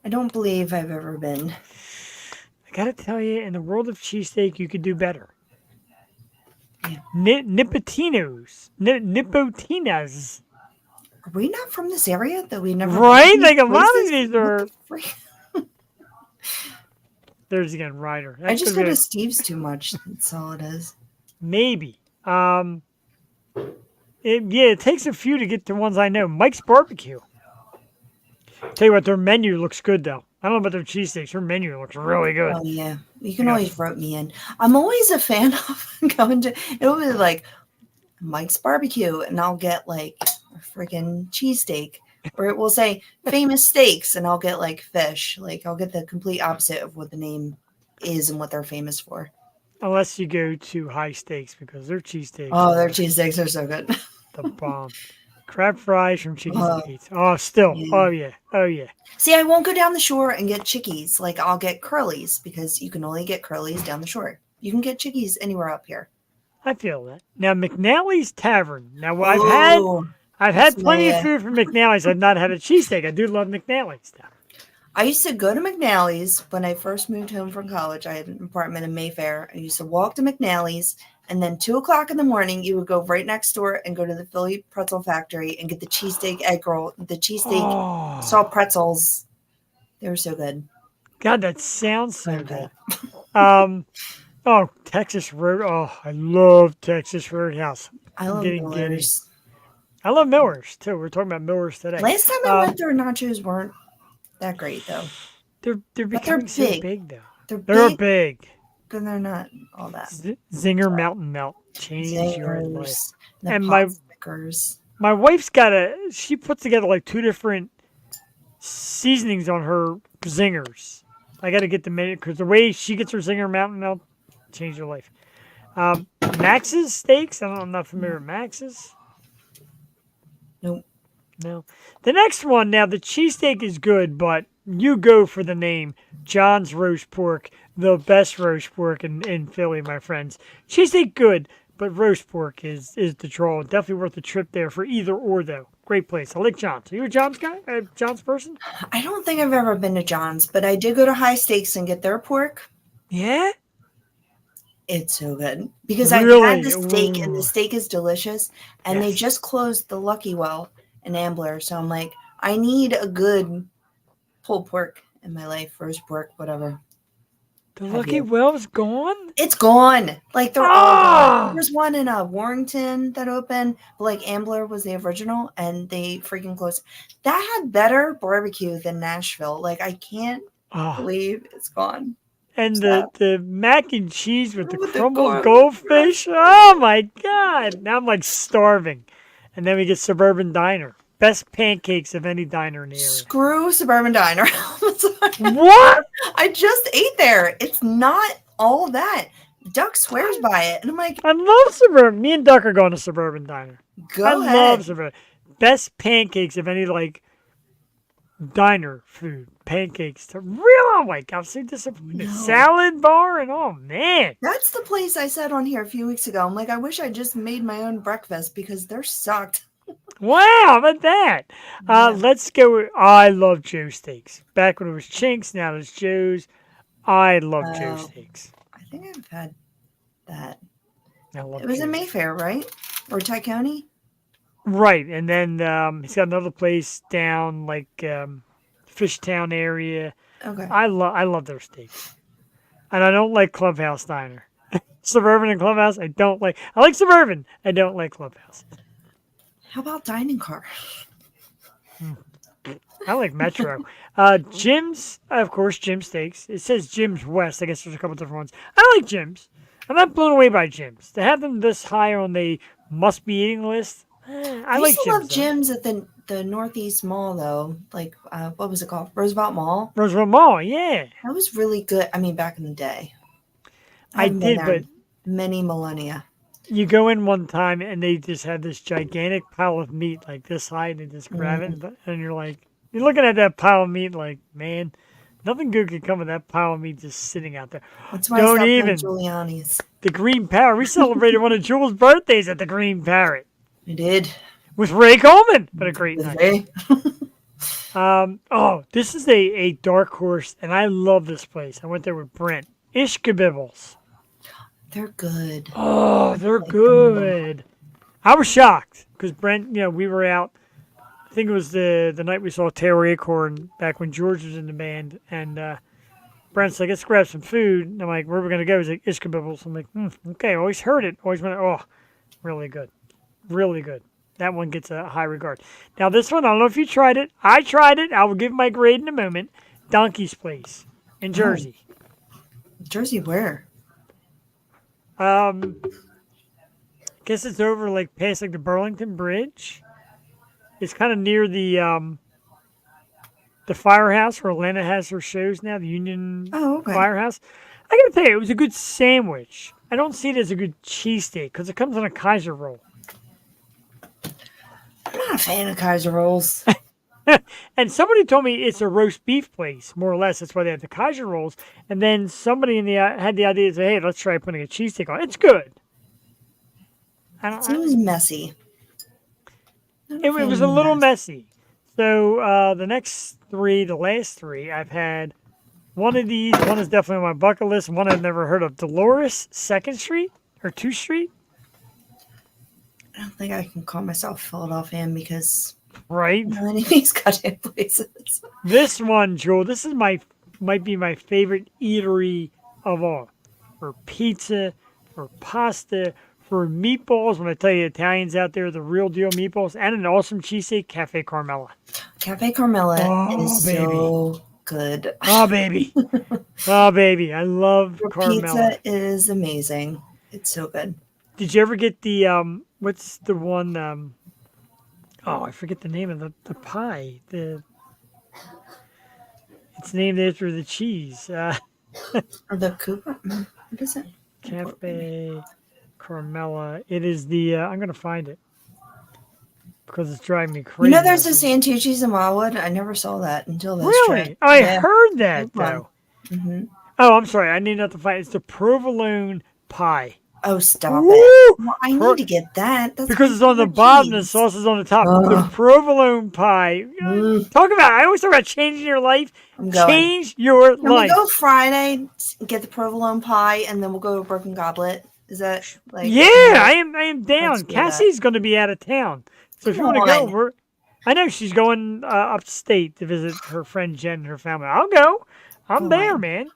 I don't believe I've ever been. I gotta tell you, in the world of cheesesteak, you could do better. Yeah. Nipotinos. Nipotinas. Are we not from this area that we never Right? been to Like a lot of places? these What are. the freak? There's again, Ryder. I just gonna go be to Steve's too much. That's all it is. maybe. It takes a few to get to ones I know. Mike's Barbecue. Tell you what, their menu looks good though. I don't know about their cheesesteaks. Their menu looks really good. Oh yeah, you can Yeah. always rope me in. I'm always a fan of going to. It'll be like Mike's Barbecue, and I'll get like a freaking cheesesteak, or it will say famous steaks, and I'll get like fish. Like I'll get the complete opposite of what the name is and what they're famous for. Unless you go to High Steaks because their cheesesteaks Oh, are their cheesesteaks are so good. the bomb. Crab fries from Chicken Oh. Steaks. Oh, still. Yeah. Oh yeah. See, I won't go down the shore and get chickies. Like I'll get curlies because you can only get curlies down the shore. You can get chickies anywhere up here. I feel that. Now McNally's Tavern. Now what I've had plenty of yeah. food from McNally's. I've not had a cheesesteak. I do love McNally's Tavern. I used to go to McNally's when I first moved home from college. I had an apartment in Mayfair. I used to walk to McNally's, and then 2:00 in the morning, you would go right next door and go to the Philly Pretzel Factory and get the cheesesteak egg roll, the cheesesteak Oh, salt pretzels. They were so good. God, that sounds so Okay. good. Oh, Texas Road. Oh, I love Texas Roadhouse. I love getting giddy. Miller's. I love Miller's too. We're talking about Miller's today. Last time I went, their nachos weren't that great though. They're but they're becoming so big. big though. They're They're big. and they're not all that. Zinger Mountain Melt. Change your life. Zingers, the And pot stickers. My wife's she puts together like 2 different seasonings on her zingers. I got to get the menu because the way she gets her Zinger Mountain Melt, change her life. Max's Steaks. I'm not familiar with Max's. Nope. No. The next one, now the cheesesteak is good, but you go for the name. John's Roast Pork, the best roast pork in Philly, my friends. Cheesesteak good, but roast pork is the draw. Definitely worth a trip there for either or, though. Great place. I like John's. Are you a John's guy? A John's person? I don't think I've ever been to John's, but I did go to High Steaks and get their pork. Yeah? It's so good because Really? I've had the steak and Ooh. the steak is delicious. And they Yes. just closed the Lucky Well in Ambler, so I'm like, I need a good pulled pork in my life, roast pork, whatever. The Have Lucky you? Well's gone? It's gone. Like they're all Ah! gone. There's one in Warrington that opened, but like Ambler was the original, and they freaking closed. That had better barbecue than Nashville. Like I can't Oh. believe it's gone. And Stop. the mac and cheese with the With the crumbled garlic. goldfish. Oh my God. Now I'm like starving. And then we get Suburban Diner. Best pancakes of any diner in the area. Screw Suburban Diner. I'm sorry. What? I just ate there. It's not all that. Duck swears by it. And I'm like, I love Suburban. Me and Duck are going to Suburban Diner. go I ahead. love Suburban. Best pancakes of any, like, diner food. Pancakes. They're real. Oh, my God. I'm so disappointed. No. Salad bar and, oh, man. That's the place I said on here a few weeks ago. I'm like, I wish I just made my own breakfast because they're sucked. Wow, how about that? Yeah. Let's go. I love Joe's Steaks. Back when it was Chinks, now it's Joe's. I love Joe's Oh. Steaks. I think I've had that. I love It was in Joe's. Mayfair, right? Or Tacony? Right, and then he's got another place down like Fishtown area. Okay. I love their steaks, and I don't like Clubhouse Diner. Suburban and Clubhouse, I don't like. I like Suburban. I don't like Clubhouse. How about dining car? I like Metro. Jim's, of course, Jim Steaks. It says Jim's West. I guess there's a couple different ones. I like Jim's. I'm not blown away by Jim's. To have them this high on the must-be-eating list, I like used to love Jim's. though. Jim's at the Northeast Mall, though. Like, what was it called? Roosevelt Mall. Roosevelt Mall, yeah. That was really good. I mean, back in the day. I haven't been did, there but in many millennia. you go in one time and they just have this gigantic pile of meat like this high, and they just grab it, and you're like, you're looking at that pile of meat like, man, nothing good could come of that pile of meat just sitting out there. That's why Don't I stopped even. going Giuliani's. The Green Parrot. We celebrated one of Jules' birthdays at the Green Parrot I did. with Ray Coleman. But a great With night. Ray. This is a dark horse, and I love this place. I went there with Brent. Ishkabibbles. They're good. Oh, they're like them. good. I was shocked because Brent, we were out. I think it was the night we saw Taylor Acorn back when George was in the band, and Brent's like, let's grab some food. And I'm like, where are we going to go? He's like, Ishkabibbles. I'm like, okay, always heard it. Always went, oh, really good. Really good. That one gets a high regard. Now, this one, I don't know if you tried it. I tried it. I will give my grade in a moment. Donkey's Place in Jersey. Jersey where? Guess it's over like past like the Burlington Bridge. It's kind of near the firehouse where Atlanta has her shows now, the Union Oh, okay. Firehouse. I gotta tell you, it was a good sandwich. I don't see it as a good cheesesteak because it comes on a Kaiser roll. I'm not a fan of Kaiser rolls. And somebody told me it's a roast beef place, more or less. That's why they have the Kaiser rolls. And then somebody had the idea to say, hey, let's try putting a cheesesteak on. It's good. It seems messy. It was a little messy. So the last three, I've had one of these. One is definitely on my bucket list. One I've never heard of. Dolores 2nd Street or 2nd Street. I don't think I can call myself Philadelphian because Right. I don't know any of these goddamn places. This one, Joel, this is might be my favorite eatery of all. For pizza, for pasta, for meatballs. When I tell you Italians out there, the real deal meatballs, and an awesome cheesesteak, Cafe Carmela. Cafe Carmela Oh, is baby. so good. Oh, baby. Oh, baby. I love Your Carmela. pizza is amazing. It's so good. Did you ever get the, what's the one, I forget the name of the pie. It's named after the cheese. Or the Cooper? What is it? Cafe Carmela. It is the, I'm going to find it because it's driving me crazy. You know, there's a Santucci's in Wildwood. I never saw that until this Really? trip. I Yeah. heard that, No though. hmm Oh, I'm sorry. I need not to find It's the provolone pie. Oh, stop Woo! it. Well, I Pro- need to get that. That's Because my it's on the favorite bottom and the cheese. sauce is on the top. The Ugh. provolone pie. Mm. I always talk about changing your life. I'm going. Change your Can we life. go Friday, get the provolone pie, and then we'll go to Broken Goblet? Is that like? Yeah, I am down. Let's do that. Cassie's going to be out of town. So if you Come want to go, on. I know she's going upstate to visit her friend Jen and her family. I'll go. I'm Come there, on. man.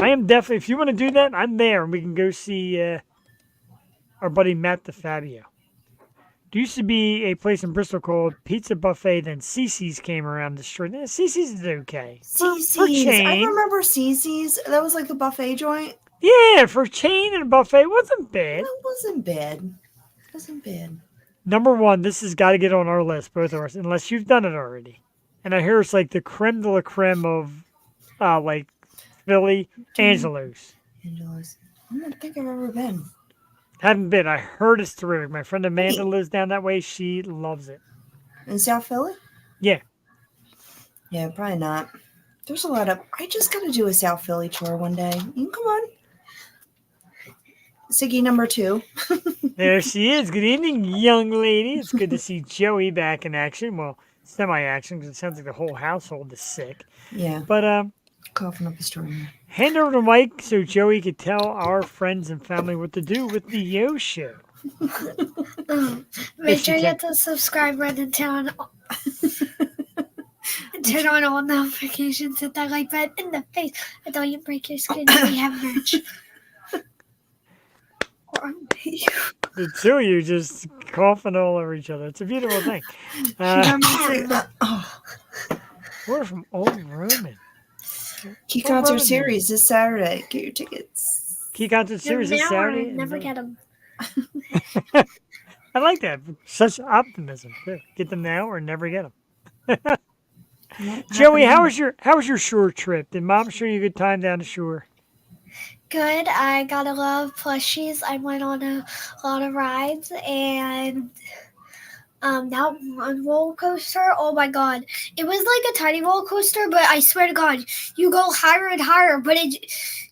I am definitely. If you want to do that, I'm there, and we can go see our buddy Matt DeFabio. There used to be a place in Bristol called Pizza Buffet. Then Cece's came around the street. Cece's is okay. For Cece's. I chain. remember Cece's. That was like the buffet joint. Yeah, for chain and buffet wasn't bad. That wasn't bad. It wasn't bad. Number one, this has got to get on our list, both of us, unless you've done it already. And I hear it's like the creme de la creme of like Philly, Angelo's. Angelo's. I don't think I've ever been. Haven't been. I heard it's terrific. My friend Amanda Neat. lives down that way. She loves it. In South Philly? Yeah. Yeah, probably not. There's a lot of. I just got to do a South Philly tour one day. You can come on. Siggy number 2. There she is. Good evening, young lady. It's good to see Joey back in action. Well, semi-action because it sounds like the whole household is sick. Yeah, But coughing up a storm. hand over to Mike so Joey could tell our friends and family what to do with the Yo Show. Make sure you hit the subscribe button, turn on all notifications, hit that like button in the face, and don't you break your screen. We have merch. The two of you just coughing all over each other. It's a beautiful thing. We're from Old Roman. Key concert series this Saturday. Get your tickets. Key concert series this Saturday. Never get them. I like that. Such optimism. Too. Get them now or never get them. Joey, how was your shore trip? Did Mom show you a good time down the shore? Good. I got a lot of plushies. I went on a lot of rides, and that one roller coaster. Oh my god, it was like a tiny roller coaster, but I swear to God, you go higher and higher, but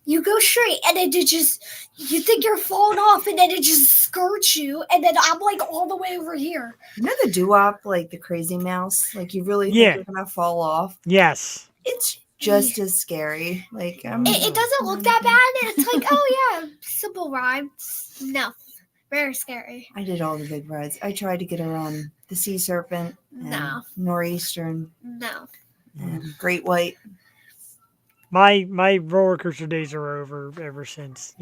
you go straight, and it just you think you're falling off, and then it just skirts you, and then I'm like all the way over here. You know the doo-wop, like the crazy mouse? Like you really think you're going to fall off? Yes. It's just as scary. Like It doesn't look that bad. It's like, oh yeah, simple rides. No, very scary. I did all the big rides. I tried to get her on the Sea Serpent, and No. Northeastern, No. and Great White. My roller coaster days are over ever since,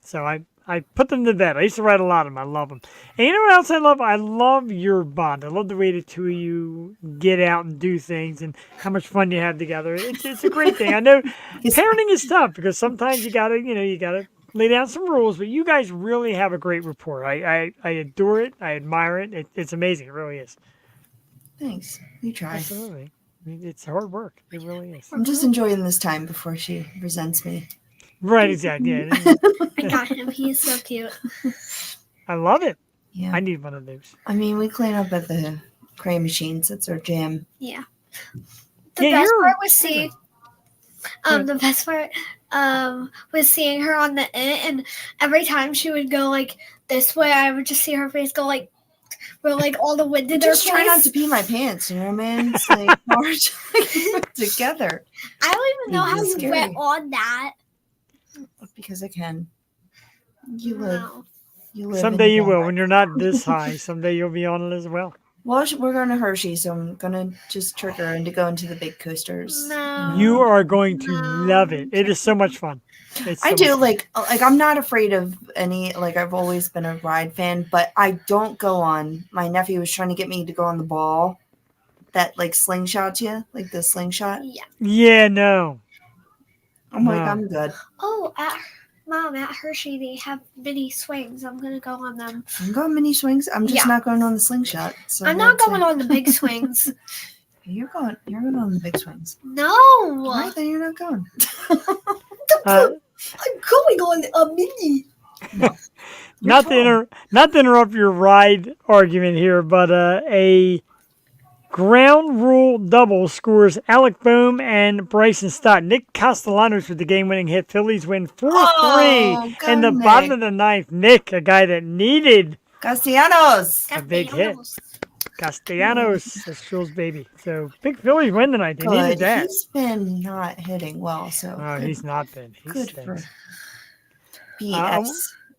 So I put them to bed. I used to ride a lot of them. I love them. And you know what else I love? I love your bond. I love the way the two of you get out and do things and how much fun you have together. It's a great thing. I know parenting is tough because sometimes you gotta lay down some rules, but you guys really have a great rapport. I adore it. I admire it. It's amazing. It really is. Thanks. We try. Absolutely. I mean, it's hard work. It really is. I'm just enjoying this time before she resents me. Right, exactly. Yeah. I got him. He is so cute. I love it. Yeah. I need one of those. I mean, we clean up at the cray machines. That's our jam. Yeah. The best part was seeing. The best part was seeing her on the and every time she would go like this way, I would just see her face go like. Where like all the wind in her just try not to pee my pants, you know what I mean? It's like hard to put together. I don't even know how you scary. went on that. Because I can. You live. No. You live. Someday you will. When you're not this high, someday you'll be on it as well. Well, we're going to Hershey, so I'm gonna just trick her into going to the big coasters. No. You are going to love it. It is so much fun. I do like I'm not afraid of any. Like I've always been a ride fan, but I don't go on. My nephew was trying to get me to go on the ball that like slingshots you, like the slingshot. Yeah. Yeah, no. I'm like, I'm good. Oh, Mom, at Hershey they have mini swings. I'm gonna go on them. I'm going mini swings. I'm just not going on the slingshot. So I'm not going on the big swings. You're going on the big swings. No. Right, then you're not going. I'm going on a mini. Not to interrupt your ride argument here, but a ground rule double scores Alec Boehm and Bryson Stott. Nick Castellanos with the game-winning hit. Phillies win 4-3 in the bottom of the ninth. Nick, a guy that needed Castellanos a big hit. Castellanos, that's Phil's baby. So big Phillies win tonight. They needed that. He's been not hitting well, so He's not been. Good for BS.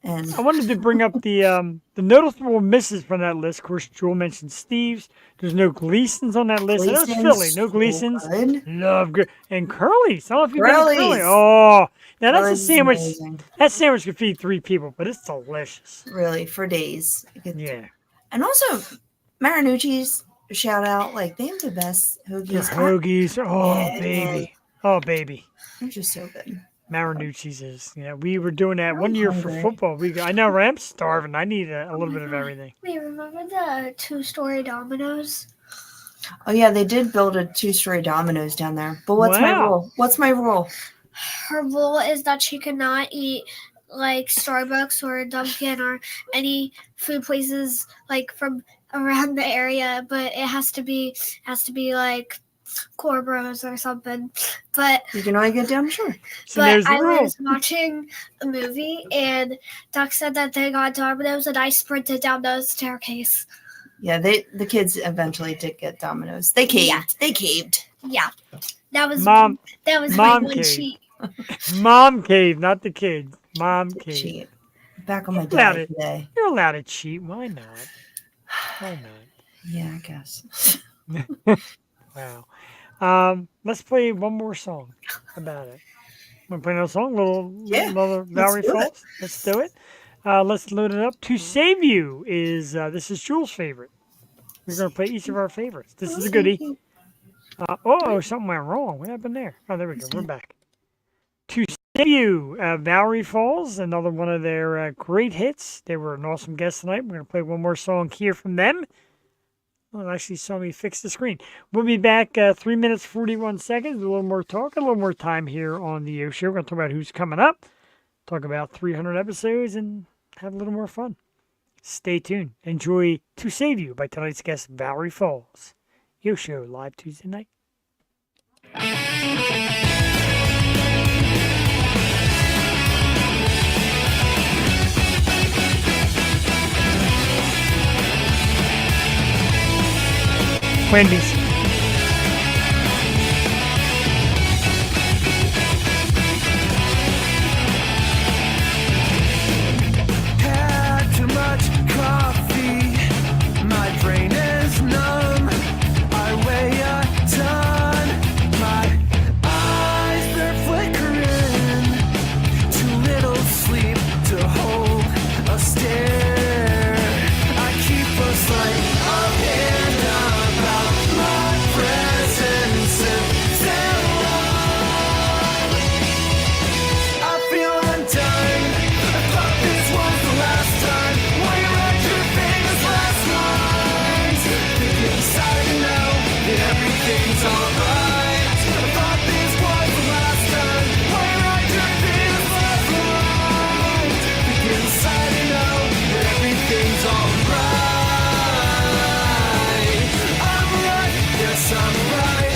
And I wanted to bring up the noticeable misses from that list. Of course, Jewel mentioned Steve's. There's no Gleasons on that list. That was Philly. No Gleasons. Love good. And Curly's. I don't know if you've been to Curly. Oh, now that's a sandwich. Amazing. That sandwich could feed 3 people, but it's delicious. Really, for days. Yeah. And also, Marinucci's, shout out. Like, they have the best hoagies. Hoagies. Oh, baby. Oh, baby. They're just so good. Marinucci's is. Yeah, we were doing that one year for football. I know I'm starving. I need a little bit of everything. Wait, remember the 2-story Domino's? Oh yeah, they did build a 2-story Domino's down there. But what's my rule? What's my rule? Her rule is that she cannot eat like Starbucks or Dunkin' or any food places like from around the area, but it has to be like Core Bros or something. But You can only get down shore. So there's the I rule. was watching a movie and Doc said that they got Domino's and I sprinted down the staircase. Yeah, the kids eventually did get Domino's. They caved. Yeah. They caved. Yeah, that was Mom my one cave. cheat. Mom cave, not the kids. Mom cave. Cheat. Back on my Allowed diet it. today. You're allowed to cheat. Why not? Why not? Yeah, I guess. Wow. Let's play one more song about it. Want to play another song? Another Vallory do it. Falls? Let's do it. Let's load it up. To Save You is, this is Jules' favorite. We're going to play each of our favorites. This is a goodie. Something went wrong. What happened there? Oh, there we go. We're back. To Save You, Vallory Falls, another one of their great hits. They were an awesome guest tonight. We're going to play one more song here from them. Well, actually saw me fix the screen. We'll be back 3 minutes, 41 seconds. A little more talk, a little more time here on the Yo Show. We're going to talk about who's coming up, talk about 300 episodes, and have a little more fun. Stay tuned. Enjoy To Save You by tonight's guest, Vallory Falls. Yo Show, live Tuesday night. Wendy's. Had too much coffee, my brain is numb. I weigh a ton, my eyes they're flickering. Too little sleep to hold a stare. I keep a sleight of hand about my presence and still I feel undone. I thought this was the last time. While you read your famous last lines, thinking inside you know that everything's alright. I thought this was the last time. While you read your famous last lines, thinking inside you know that everything's alright. I'm right, yes I'm right.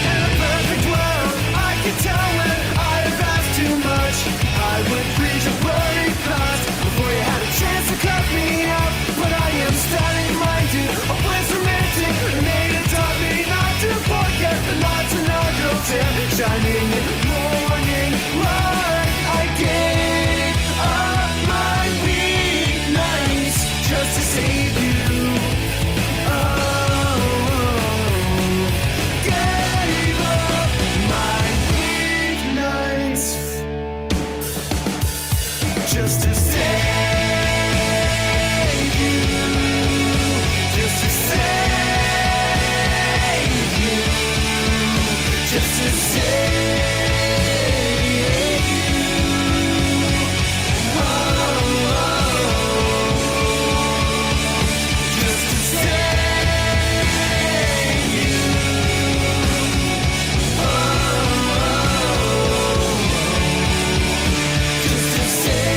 In a perfect world, I could tell when I have asked too much. I would reach a blurry path before you had a chance to cut me out. But I am standing minded, a place romantic. Made it taught me not to forget, but not to know you'll tear. Shining in the morning light, I gave up my weeknights just to save you. Gave up my weeknights just to save you, just to save you, just to save you. Oh, just to save you. Just to save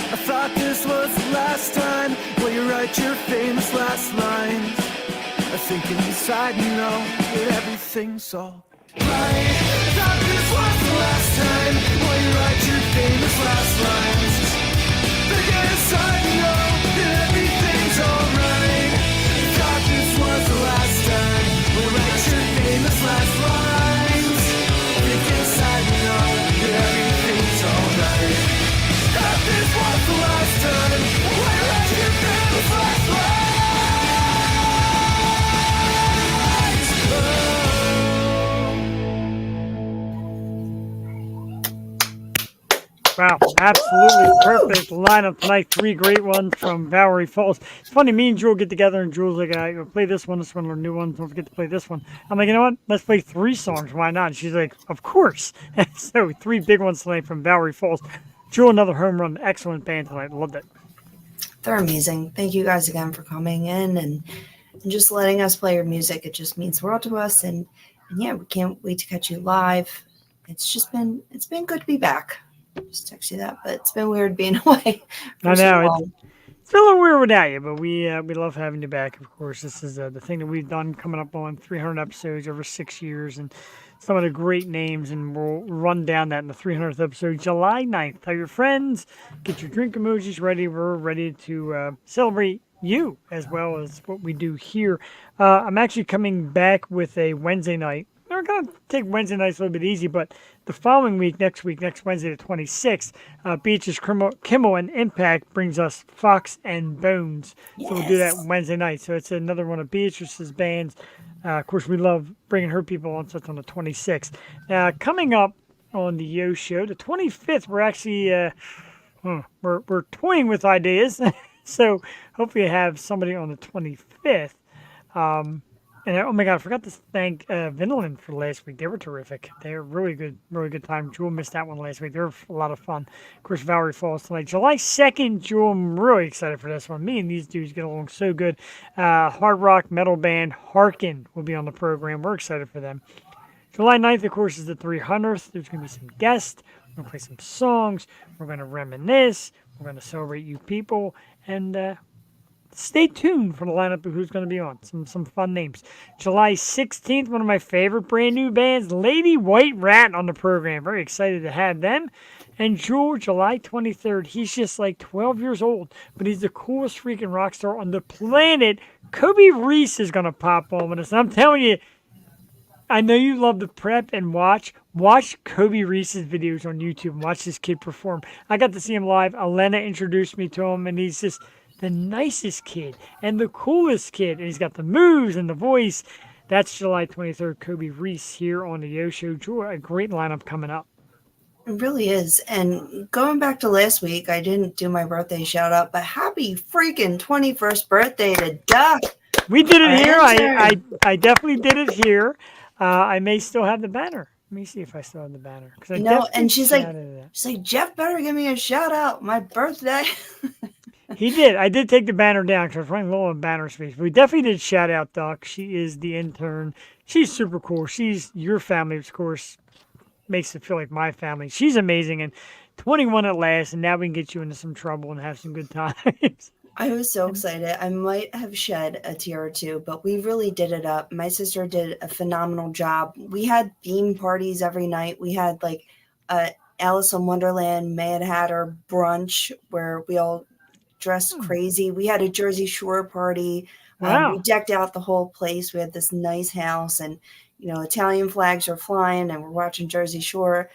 I thought this was the last time. Will you write your famous last lines? I think inside you know that everything's all right. I thought this was the last time. Will you write your famous last lines? Think inside you know that everything's alright. I thought this was the last time. Will you write your famous last lines? Think inside you know that everything's alright. Thought this was the last time. Will you write your famous last lines? Wow, absolutely perfect lineup tonight. 3 great ones from Vallory Falls. It's funny, me and Jewel get together, and Jewel's like, play this one, or new one. Don't forget to play this one. I'm like, you know what? Let's play 3 songs. Why not? And she's like, of course. So 3 big ones tonight from Vallory Falls. Jewel, another home run. Excellent band tonight. Loved it. They're amazing. Thank you guys again for coming in and just letting us play your music. It just means the world to us. And yeah, we can't wait to catch you live. It's been good to be back. Just text you that, but it's been weird being away. I know. It's a little weird without you, but we love having you back. Of course, this is the thing that we've done, coming up on 300 episodes over 6 years, and some of the great names, and we'll run down that in the 300th episode, July 9th. Tell your friends, get your drink emojis ready. We're ready to celebrate you as well as what we do here. I'm actually coming back with a Wednesday night. We're going to take Wednesday nights a little bit easy, but the following week, next Wednesday the 26th, Beatrice Kimmel and Impact brings us Fox and Bones. Yes. So we'll do that Wednesday night. So it's another one of Beatrice's bands. Of course, we love bringing her people on, so it's on the 26th. Coming up on the Yo Show, the 25th, we're actually we're toying with ideas. So hopefully I have somebody on the 25th. And oh my God, I forgot to thank Vinland for last week. They were terrific. They were really good time. Jewel missed that one last week. They were a lot of fun. Of course, Vallory Falls tonight. July 2nd, Jewel, I'm really excited for this one. Me and these dudes get along so good. Hard rock metal band Harkin will be on the program. We're excited for them. July 9th, of course, is the 300th. There's going to be some guests. We're going to play some songs. We're going to reminisce. We're going to celebrate you people. And stay tuned for the lineup of who's going to be on. Some fun names. July 16th, one of my favorite brand new bands, Lady White Rat, on the program. Very excited to have them. And Jewel, July 23rd. He's just like 12 years old, but he's the coolest freaking rock star on the planet. Kobe Reese is going to pop on with us. And I'm telling you, I know you love to prep and watch. Watch Kobe Reese's videos on YouTube and watch this kid perform. I got to see him live. Elena introduced me to him, and he's just the nicest kid and the coolest kid. And he's got the moves and the voice. That's July 23rd, Kobe Reese here on the Yo Show. Joy, a great lineup coming up. It really is. And going back to last week, I didn't do my birthday shout out, but happy freaking 21st birthday to Duck. We did it here. I definitely did it here. I may still have the banner. Let me see if I still have the banner. And she's like, Jeff better give me a shout out. My birthday. He did. I did take the banner down because I was running low on banner space. But we definitely did shout out Duck. She is the intern. She's super cool. She's your family, of course. Makes it feel like my family. She's amazing. And 21 at last. And now we can get you into some trouble and have some good times. I was so excited. I might have shed a tear or two, but we really did it up. My sister did a phenomenal job. We had theme parties every night. We had like Alice in Wonderland, Mad Hatter brunch where we all dressed crazy. We had a Jersey Shore party. Wow. We decked out the whole place. We had this nice house, and Italian flags are flying, and we're watching Jersey Shore.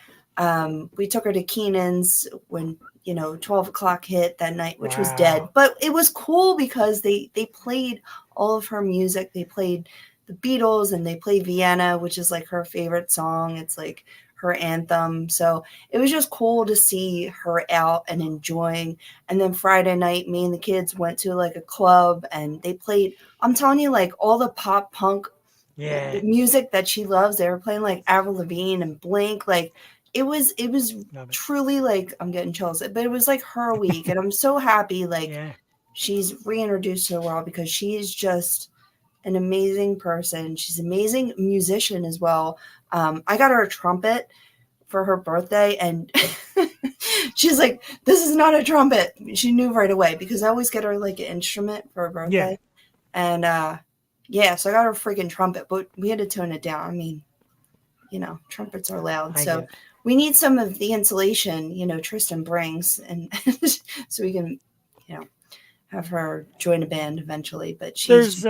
We took her to Keenan's when 12 o'clock hit that night, which was dead, but it was cool because they played all of her music. They played the Beatles and they played Vienna, which is like her favorite song. It's like her anthem. So it was just cool to see her out and enjoying. And then Friday night, me and the kids went to like a club and they played, I'm telling you, like all the pop punk music that she loves. They were playing like Avril Lavigne and Blink. Like it was truly like, I'm getting chills, but it was like her week. And I'm so happy. Like she's reintroduced to the world because she is just an amazing person. She's an amazing musician as well. I got her a trumpet for her birthday and she's like, this is not a trumpet. She knew right away because I always get her like an instrument for her birthday. And so I got her a freaking trumpet, but we had to tone it down. I mean, trumpets are loud. So we need some of the insulation, Tristan brings, and so we can, have her join a band eventually. But she's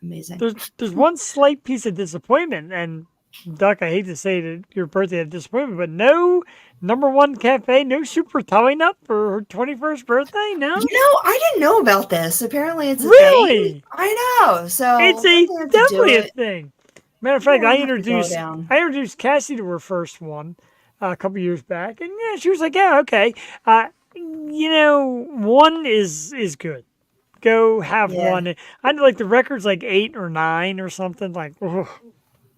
amazing. There's one slight piece of disappointment, and Duck, I hate to say that your birthday had disappointment, but no number one cafe, no super towing up for her 21st birthday. No, I didn't know about this. Apparently, it's a really thing. I know. So it's definitely a thing. Matter of fact, I introduced Cassie to her first one. a couple years back, and yeah, she was like, "Yeah, okay, one is good. Go have Yeah. one." I know, like the record's like 8 or 9 or something. Like, ugh,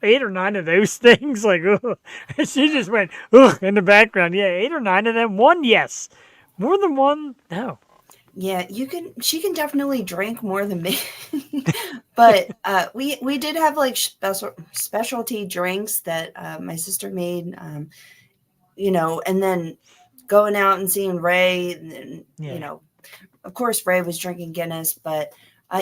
8 or 9 of those things. Like, ugh. She just went ugh in the background. Yeah, 8 or 9 of them. One, yes. More than one, no. Yeah, she can definitely drink more than me. But we did have like specialty drinks that my sister made, and then going out and seeing Ray, and then, Yeah. of course Ray was drinking Guinness, but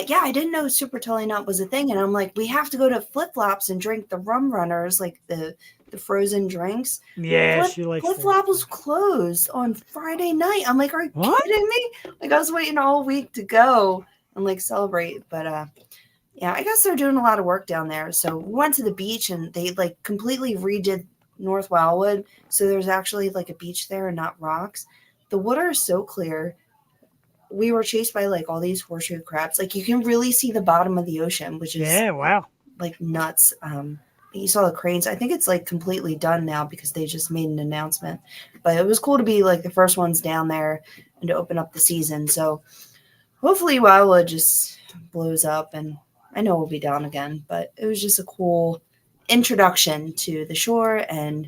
yeah, I didn't know Super Tully Nut was a thing, and I'm like, we have to go to Flip Flops and drink the rum runners, like the frozen drinks. Yeah, she likes Flip that. Flop was closed on Friday night. I'm like, are you What? kidding me? Like, I was waiting all week to go and like celebrate, but yeah, I guess they're doing a lot of work down there. So we went to the beach and they like completely redid North Wildwood, so there's actually like a beach there and not rocks. The water is so clear. We were chased by like all these horseshoe crabs. Like you can really see the bottom of the ocean, which is Yeah, wow. like nuts. You saw the cranes. I think it's like completely done now because they just made an announcement. But it was cool to be like the first ones down there and to open up the season. So hopefully Wildwood just blows up, and I know we'll be down again. But it was just a cool introduction to the shore and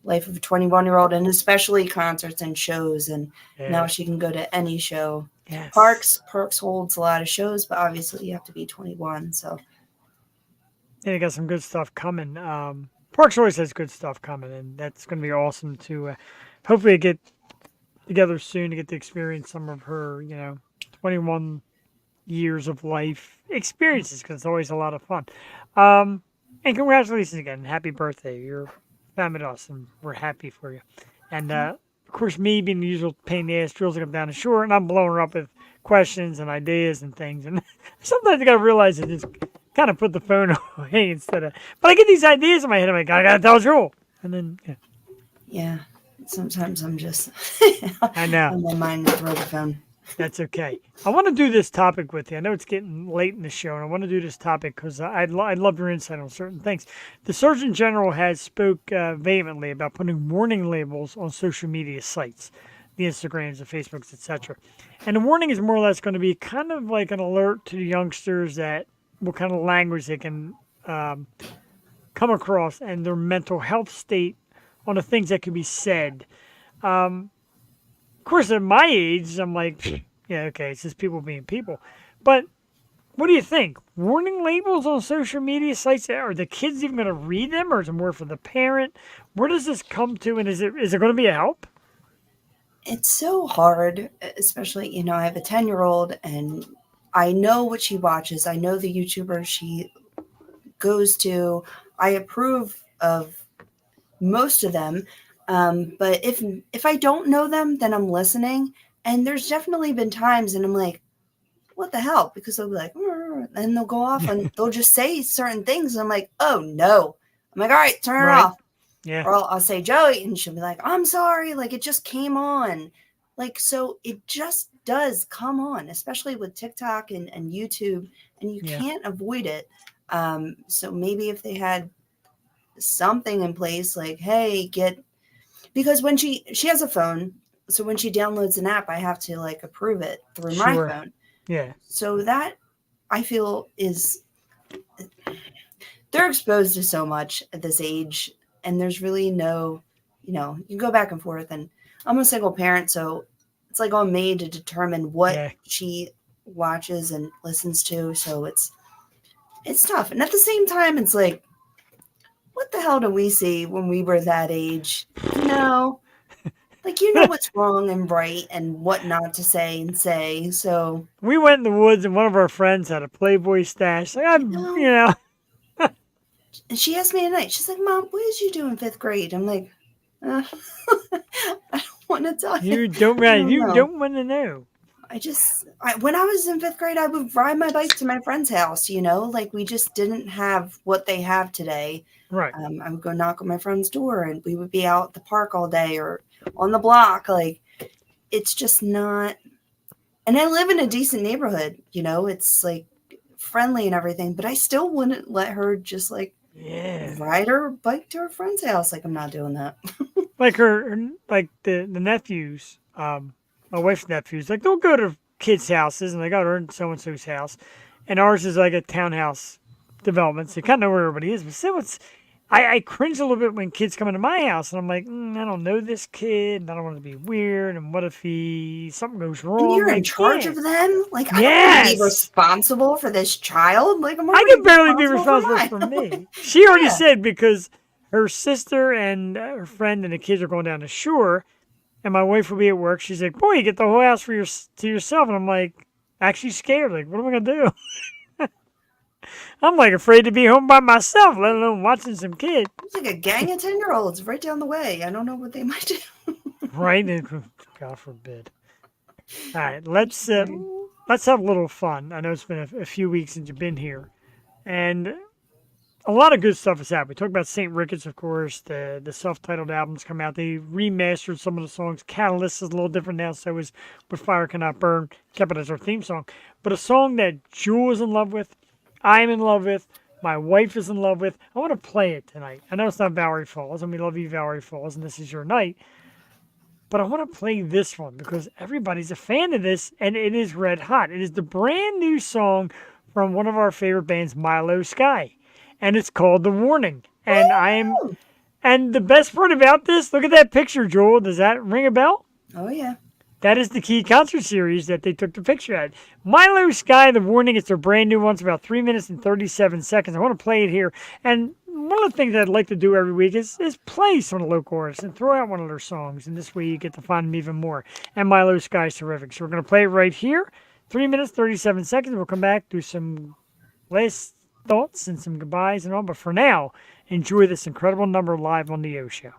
life of a 21-year-old, and especially concerts and shows. And now Yeah. she can go to any show. Yes. Parks holds a lot of shows, but obviously you have to be 21. So Yeah, they got some good stuff coming. Parks always has good stuff coming, and that's going to be awesome to hopefully get together soon to get to experience some of her, 21 years of life experiences, because it's always a lot of fun. And congratulations again. Happy birthday. You're fabulous, and we're happy for you. And of course, me being the usual pain in the ass drills come down the shore, and I'm blowing her up with questions and ideas and things. And sometimes I got to realize that just kind of put the phone away instead of. But I get these ideas in my head. I'm like, I got to tell Joel. And then, yeah. yeah, sometimes I'm just I know. on my mind to throw the phone. That's okay. I want to do this topic with you. I know it's getting late in the show, and I want to do this topic because I'd love your insight on certain things. The Surgeon General has spoke vehemently about putting warning labels on social media sites, the Instagrams, the Facebooks, etc. And the warning is more or less going to be kind of like an alert to the youngsters that what kind of language they can come across and their mental health state on the things that could be said. Of course, at my age, I'm like, yeah, okay, it's just people being people. But what do you think? Warning labels on social media sites, are the kids even going to read them, or is it more for the parent? Where does this come to, and is it going to be a help? It's so hard, especially, I have a 10-year-old and I know what she watches. I know the YouTubers she goes to. I approve of most of them. But if I don't know them, then I'm listening. And there's definitely been times and I'm like, what the hell? Because they'll be like, and they'll go off and they'll just say certain things. And I'm like, oh no. I'm like, all right, turn it off. Yeah. Or I'll say Joey, and she'll be like, I'm sorry. Like it just came on. Like, so it just does come on, especially with TikTok and YouTube, and you can't avoid it. So maybe if they had something in place, like, hey, because when she has a phone, so when she downloads an app, I have to like approve it through my phone. Yeah. So that I feel is they're exposed to so much at this age, and there's really no, you can go back and forth. And I'm a single parent, so it's like on me to determine what she watches and listens to. So it's tough. And at the same time, it's like, what the hell do we see when we were that age? Like, what's wrong and right and what not to say and say. So we went in the woods and one of our friends had a Playboy stash. Like, and she asked me tonight, she's like, Mom, what did you do in 5th grade? I'm like, I don't want to tell you. You don't want to know. When I was in 5th grade, I would ride my bike to my friend's house, like we just didn't have what they have today. Right. I would go knock on my friend's door and we would be out at the park all day or on the block. Like, it's just not. And I live in a decent neighborhood, it's like friendly and everything, but I still wouldn't let her just like Yeah. ride her bike to her friend's house. Like, I'm not doing that. Like like the nephews, my wife's nephews, like they'll go to kids' houses and they go to so and so's house, and ours is like a townhouse development, so you kind of know where everybody is. But still, I cringe a little bit when kids come into my house, and I'm like, I don't know this kid, and I don't want to be weird, and what if something goes wrong? And you're in Like, charge yeah. of them? Like, I don't want to be Yes! responsible for this child. Like, I'm I already can barely be responsible mine. for me. She already Yeah. said because her sister and her friend and the kids are going down the shore, and my wife will be at work. She's like, "Boy, you get the whole house to yourself," and I'm like, actually scared. Like, what am I gonna do? I'm like afraid to be home by myself, let alone watching some kid. It's like a gang of 10-year-olds right down the way. I don't know what they might do. Right? God forbid. All right, let's have a little fun. I know it's been a few weeks since you've been here, and a lot of good stuff has happened. We talked about St. Ricketts, of course. The self-titled albums come out. They remastered some of the songs. Catalyst is a little different now, so is But Fire Cannot Burn. Kept it as our theme song. But a song that Jewel is in love with, I'm in love with, my wife is in love with. I want to play it tonight. I know it's not Vallory Falls, and we love you, Vallory Falls, and this is your night. But I want to play this one because everybody's a fan of this, and it is red hot. It is the brand new song from one of our favorite bands, Milo Sky. And it's called The Warning. And and the best part about this, look at that picture, Joel. Does that ring a bell? Oh, yeah. That is the Key concert series that they took the picture at. Milo Sky, The Warning, it's their brand new one. It's about 3 minutes and 37 seconds. I want to play it here. And one of the things I'd like to do every week is play some of the local artists and throw out one of their songs. And this way you get to find them even more. And Milo Sky is terrific. So we're going to play it right here. 3 minutes, 37 seconds. We'll come back, do some last thoughts and some goodbyes and all. But for now, enjoy this incredible number live on the O Show.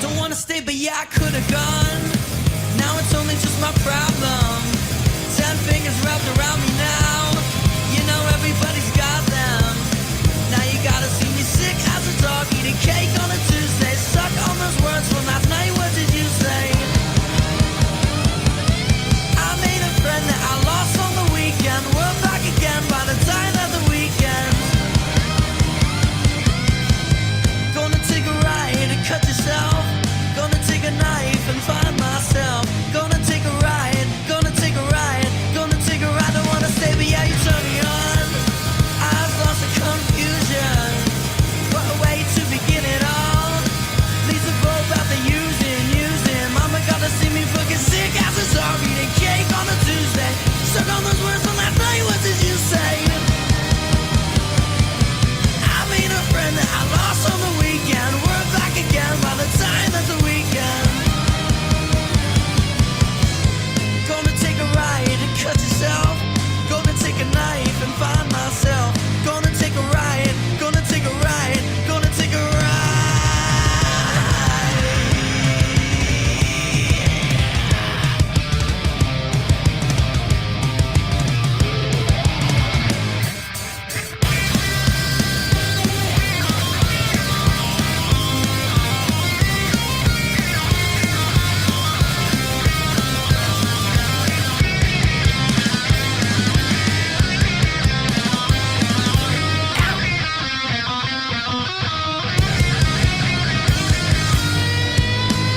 Don't wanna stay, but yeah, I could've gone. Now it's only just my problem. 10 fingers wrapped around me now. You know everybody's got them. Now you gotta see me sick as a dog eating cake on a Tuesday. Stuck on those words from last night. What did you say? I made a friend that I lost on the weekend. We're back again by the time of the weekend. Gonna take a ride and cut yourself. Gonna take a knife and find myself. Gonna take a ride, gonna take a ride, gonna take a ride. Don't wanna stay, but yeah, you turn me on. I've lost the confusion. What a way to begin it all. Leaves a rope out the using. Mama gotta see me fucking sick as a dog eating cake on a Tuesday. Stuck on those words from last night. What did you say? I made a friend that I lost on the weekend. We're back again by the time of the weekend. Gonna take a ride and cut yourself. Gonna take a knife and find myself. Gonna take a ride, gonna take a ride, gonna take a ride.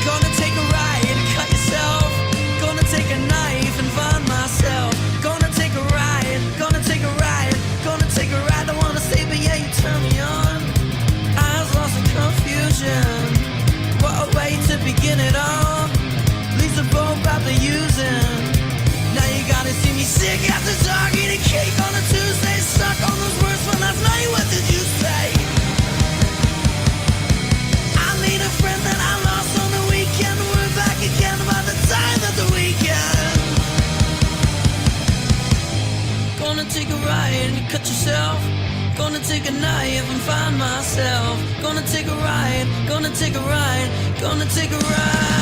Gonna take a ride and cut yourself. Gonna take a knife and find myself. Gonna take a ride, gonna take a ride, gonna take a ride. Don't wanna stay, but yeah, you turn me on. Eyes lost in confusion. What a way to begin it all. Leaves a rope out the using. Now you gotta see me sick after dog eating cake on a Tuesday. Stuck on those words from last night. What did you say? I made a friend that I lost on the weekend. We're back again by the time of the weekend. Gonna take a ride and cut yourself. Gonna take a knife and find myself. Gonna take a ride, gonna take a ride, gonna take a ride.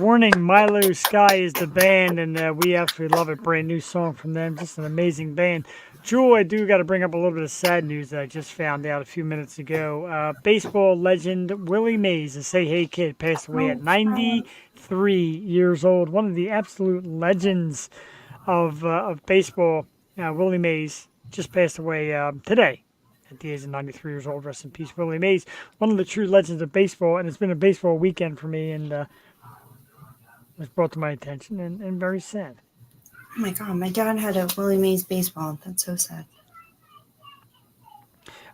warning, Milo Sky is the band, and we absolutely love it. Brand new song from them. Just an amazing band. Jewel, I do got to bring up a little bit of sad news that I just found out a few minutes ago. Baseball legend Willie Mays, the Say Hey Kid, passed away at 93 years old. One of the absolute legends of baseball. Willie Mays just passed away today at the age of 93 years old. Rest in peace, Willie Mays. One of the true legends of baseball, and it's been a baseball weekend for me, and was brought to my attention, and very sad. Oh my God, my dad had a Willie Mays baseball. That's so sad.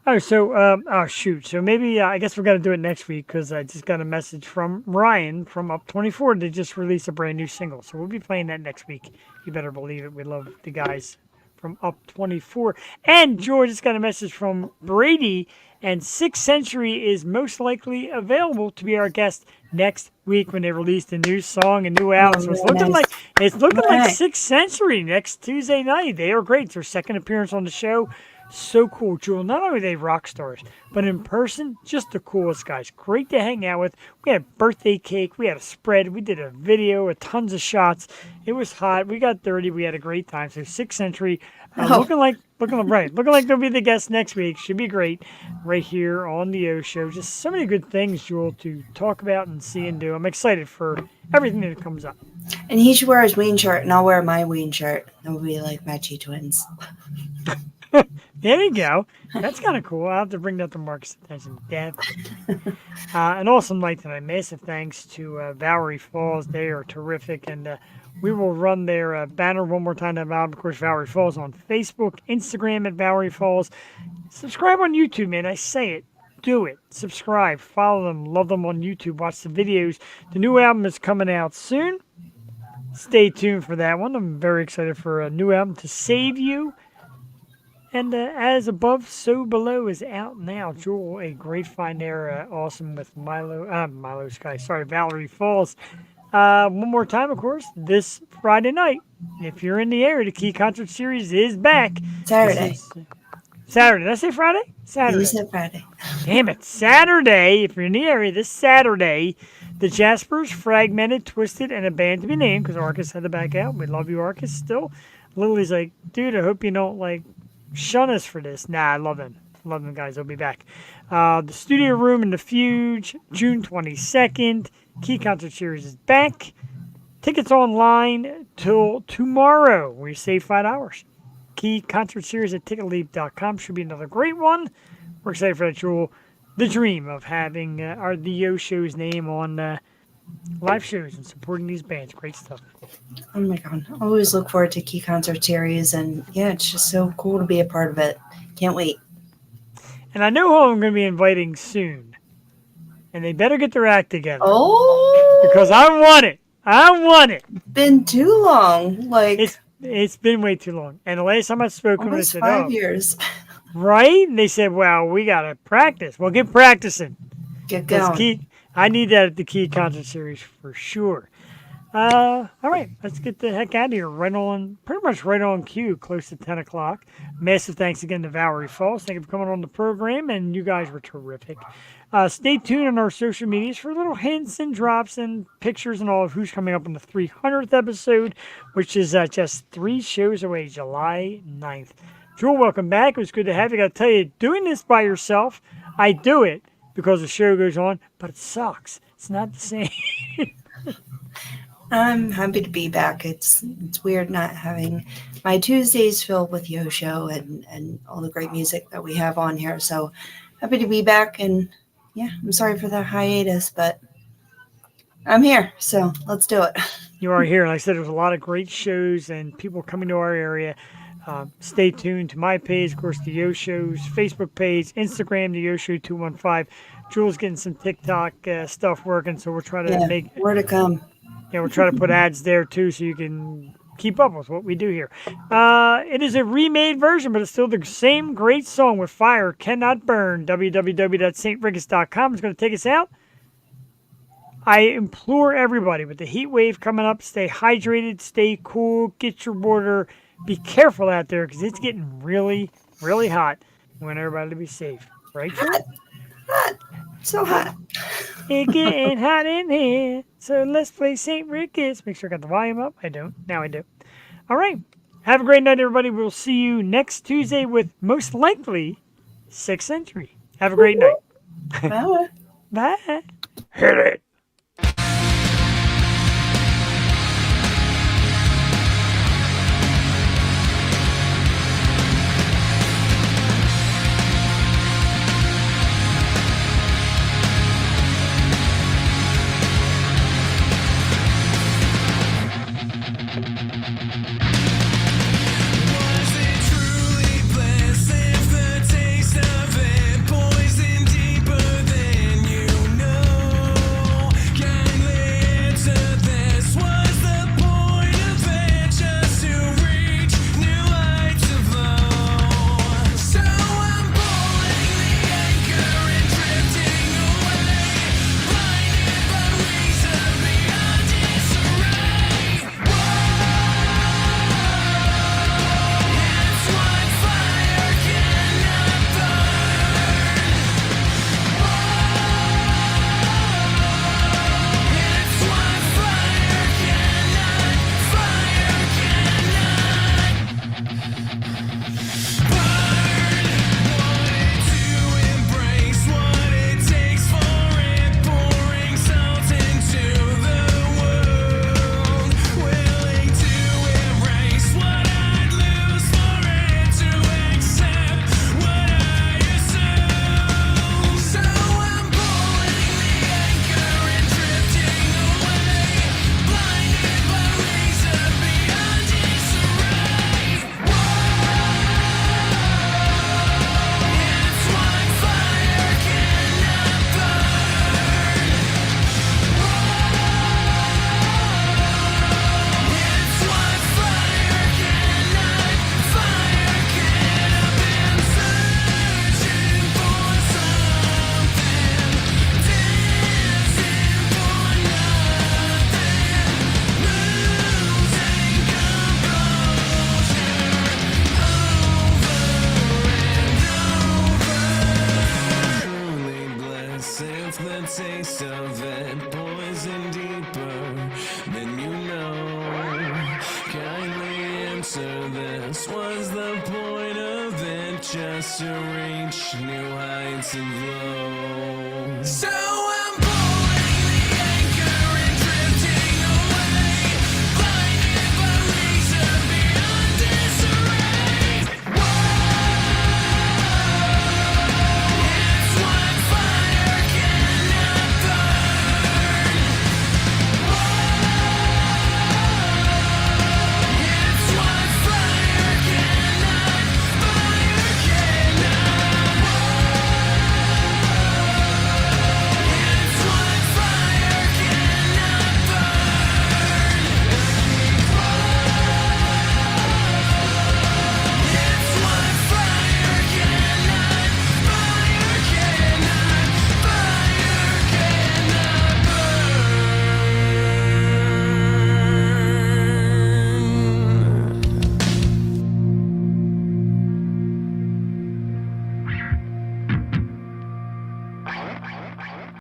Oh, so, oh, shoot. So maybe, I guess we're going to do it next week because I just got a message from Ryan from Up 24 to just release a brand new single. So we'll be playing that next week. You better believe it. We love the guys from Up 24. And George just got a message from Brady, and 6th Century is most likely available to be our guest next week when they release the new song and new album. So it's looking like 6th Century next Tuesday night. They are great. It's their second appearance on the show. So cool, Jewel. Not only are they rock stars, but in person, just the coolest guys. Great to hang out with. We had birthday cake. We had a spread. We did a video with tons of shots. It was hot. We got dirty. We had a great time. So 6th Century, looking like they'll be the guest next week. Should be great. Right here on the O Show. Just so many good things, Jewel, to talk about and see and do. I'm excited for everything that comes up. And he should wear his Ween shirt, and I'll wear my Ween shirt. And we'll be like matchy twins. There you go. That's kind of cool. I'll have to bring that to Mark's attention. An awesome night tonight. Massive thanks to Vallory Falls. They are terrific. And we will run their banner one more time. Of course, Vallory Falls on Facebook, Instagram at Vallory Falls. Subscribe on YouTube, man. I say it. Do it. Subscribe. Follow them. Love them on YouTube. Watch the videos. The new album is coming out soon. Stay tuned for that one. I'm very excited for a new album, To Save You. And As Above, So Below is out now. Jewel, a great find there. Awesome with Milo Sky. Sorry, Vallory Falls. One more time, of course, this Friday night. If you're in the area, the Key Concert Series is back. Saturday. Saturday. Did I say Friday? Saturday. You said Friday. Damn it. Saturday, if you're in the area, this Saturday, the Jaspers, Fragmented, Twisted, and a band to be named, because Arcus had to back out. We love you, Arcus, still. Lily's like, dude, I hope you don't, shun us for this. Nah, I love them. Love them, guys. They'll be back. The Studio Room in the Fuge, June 22nd. Key Concert Series is back. Tickets online till tomorrow. We save $5. Key Concert Series at ticketleap.com. Should be another great one. We're excited for that, Jewel. The dream of having the Yo Show's name on live shows and supporting these bands. Great stuff. Oh my God. I always look forward to Key Concert Series, and yeah, it's just so cool to be a part of it. Can't wait. And I know who I'm going to be inviting soon. And they better get their act together. Oh! Because I want it. I want it. Been too long. It's been way too long. And the last time I spoke to them, I almost said, 5 years. Right? And they said, well, we got to practice. Well, get practicing. Get going. I need that at the Key Concert Series for sure. All right, let's get the heck out of here. Pretty much right on cue, close to 10 o'clock. Massive thanks again to Vallory Falls. Thank you for coming on the program, and you guys were terrific. Stay tuned on our social medias for little hints and drops and pictures and all of who's coming up on the 300th episode, which is just 3 shows away, July 9th. Jewel, welcome back. It was good to have you. I got to tell you, doing this by yourself, I do it because the show goes on, but it sucks. It's not the same. I'm happy to be back. It's weird not having my Tuesdays filled with Yo Show and all the great music that we have on here. So happy to be back. And yeah, I'm sorry for the hiatus, but I'm here. So let's do it. You are here. Like I said, there's a lot of great shows and people coming to our area. Stay tuned to my page, of course, the Yo Show's Facebook page, Instagram, the Yo Show 215. Jewel's getting some TikTok stuff working, so we're trying to make more to come. Yeah, we're trying to put ads there too, so you can keep up with what we do here. It is a remade version, but it's still the same great song with Fire Cannot Burn. www.saintriggis.com is going to take us out. I implore everybody with the heat wave coming up, stay hydrated, stay cool, get your water. Be careful out there because it's getting really, really hot. We want everybody to be safe. Right, Joe? Hot. So hot. It getting hot in here, so let's play St. Ricketts. Make sure I got the volume up. I don't. Now I do. All right. Have a great night, everybody. We'll see you next Tuesday with most likely 6th Century. Have a great night. Bye. Bye. Hit it. Was it truly bliss if the taste of it poisoned deeper than you know? Kindly answer this. Was the point of it just to reach new heights of low? So I'm pulling the anchor and drifting away, blinded by reason beyond disarray. It's what fire cannot burn. It's what fire cannot burn. To embrace what it takes for it, pouring salt into the world. Willing to erase what I'd lose for it, to accept what I assume. So I'm pulling the anchor and drifting away, blinded by reason beyond disarray. It's what fire cannot burn. It's what fire cannot. Fire can. I've been searching for something, dancing for nothing, losing composure over and over. Truly bliss if the taste of it poison deeper than you know. Kindly answer this. Was the point of it just to reach new heights of low? So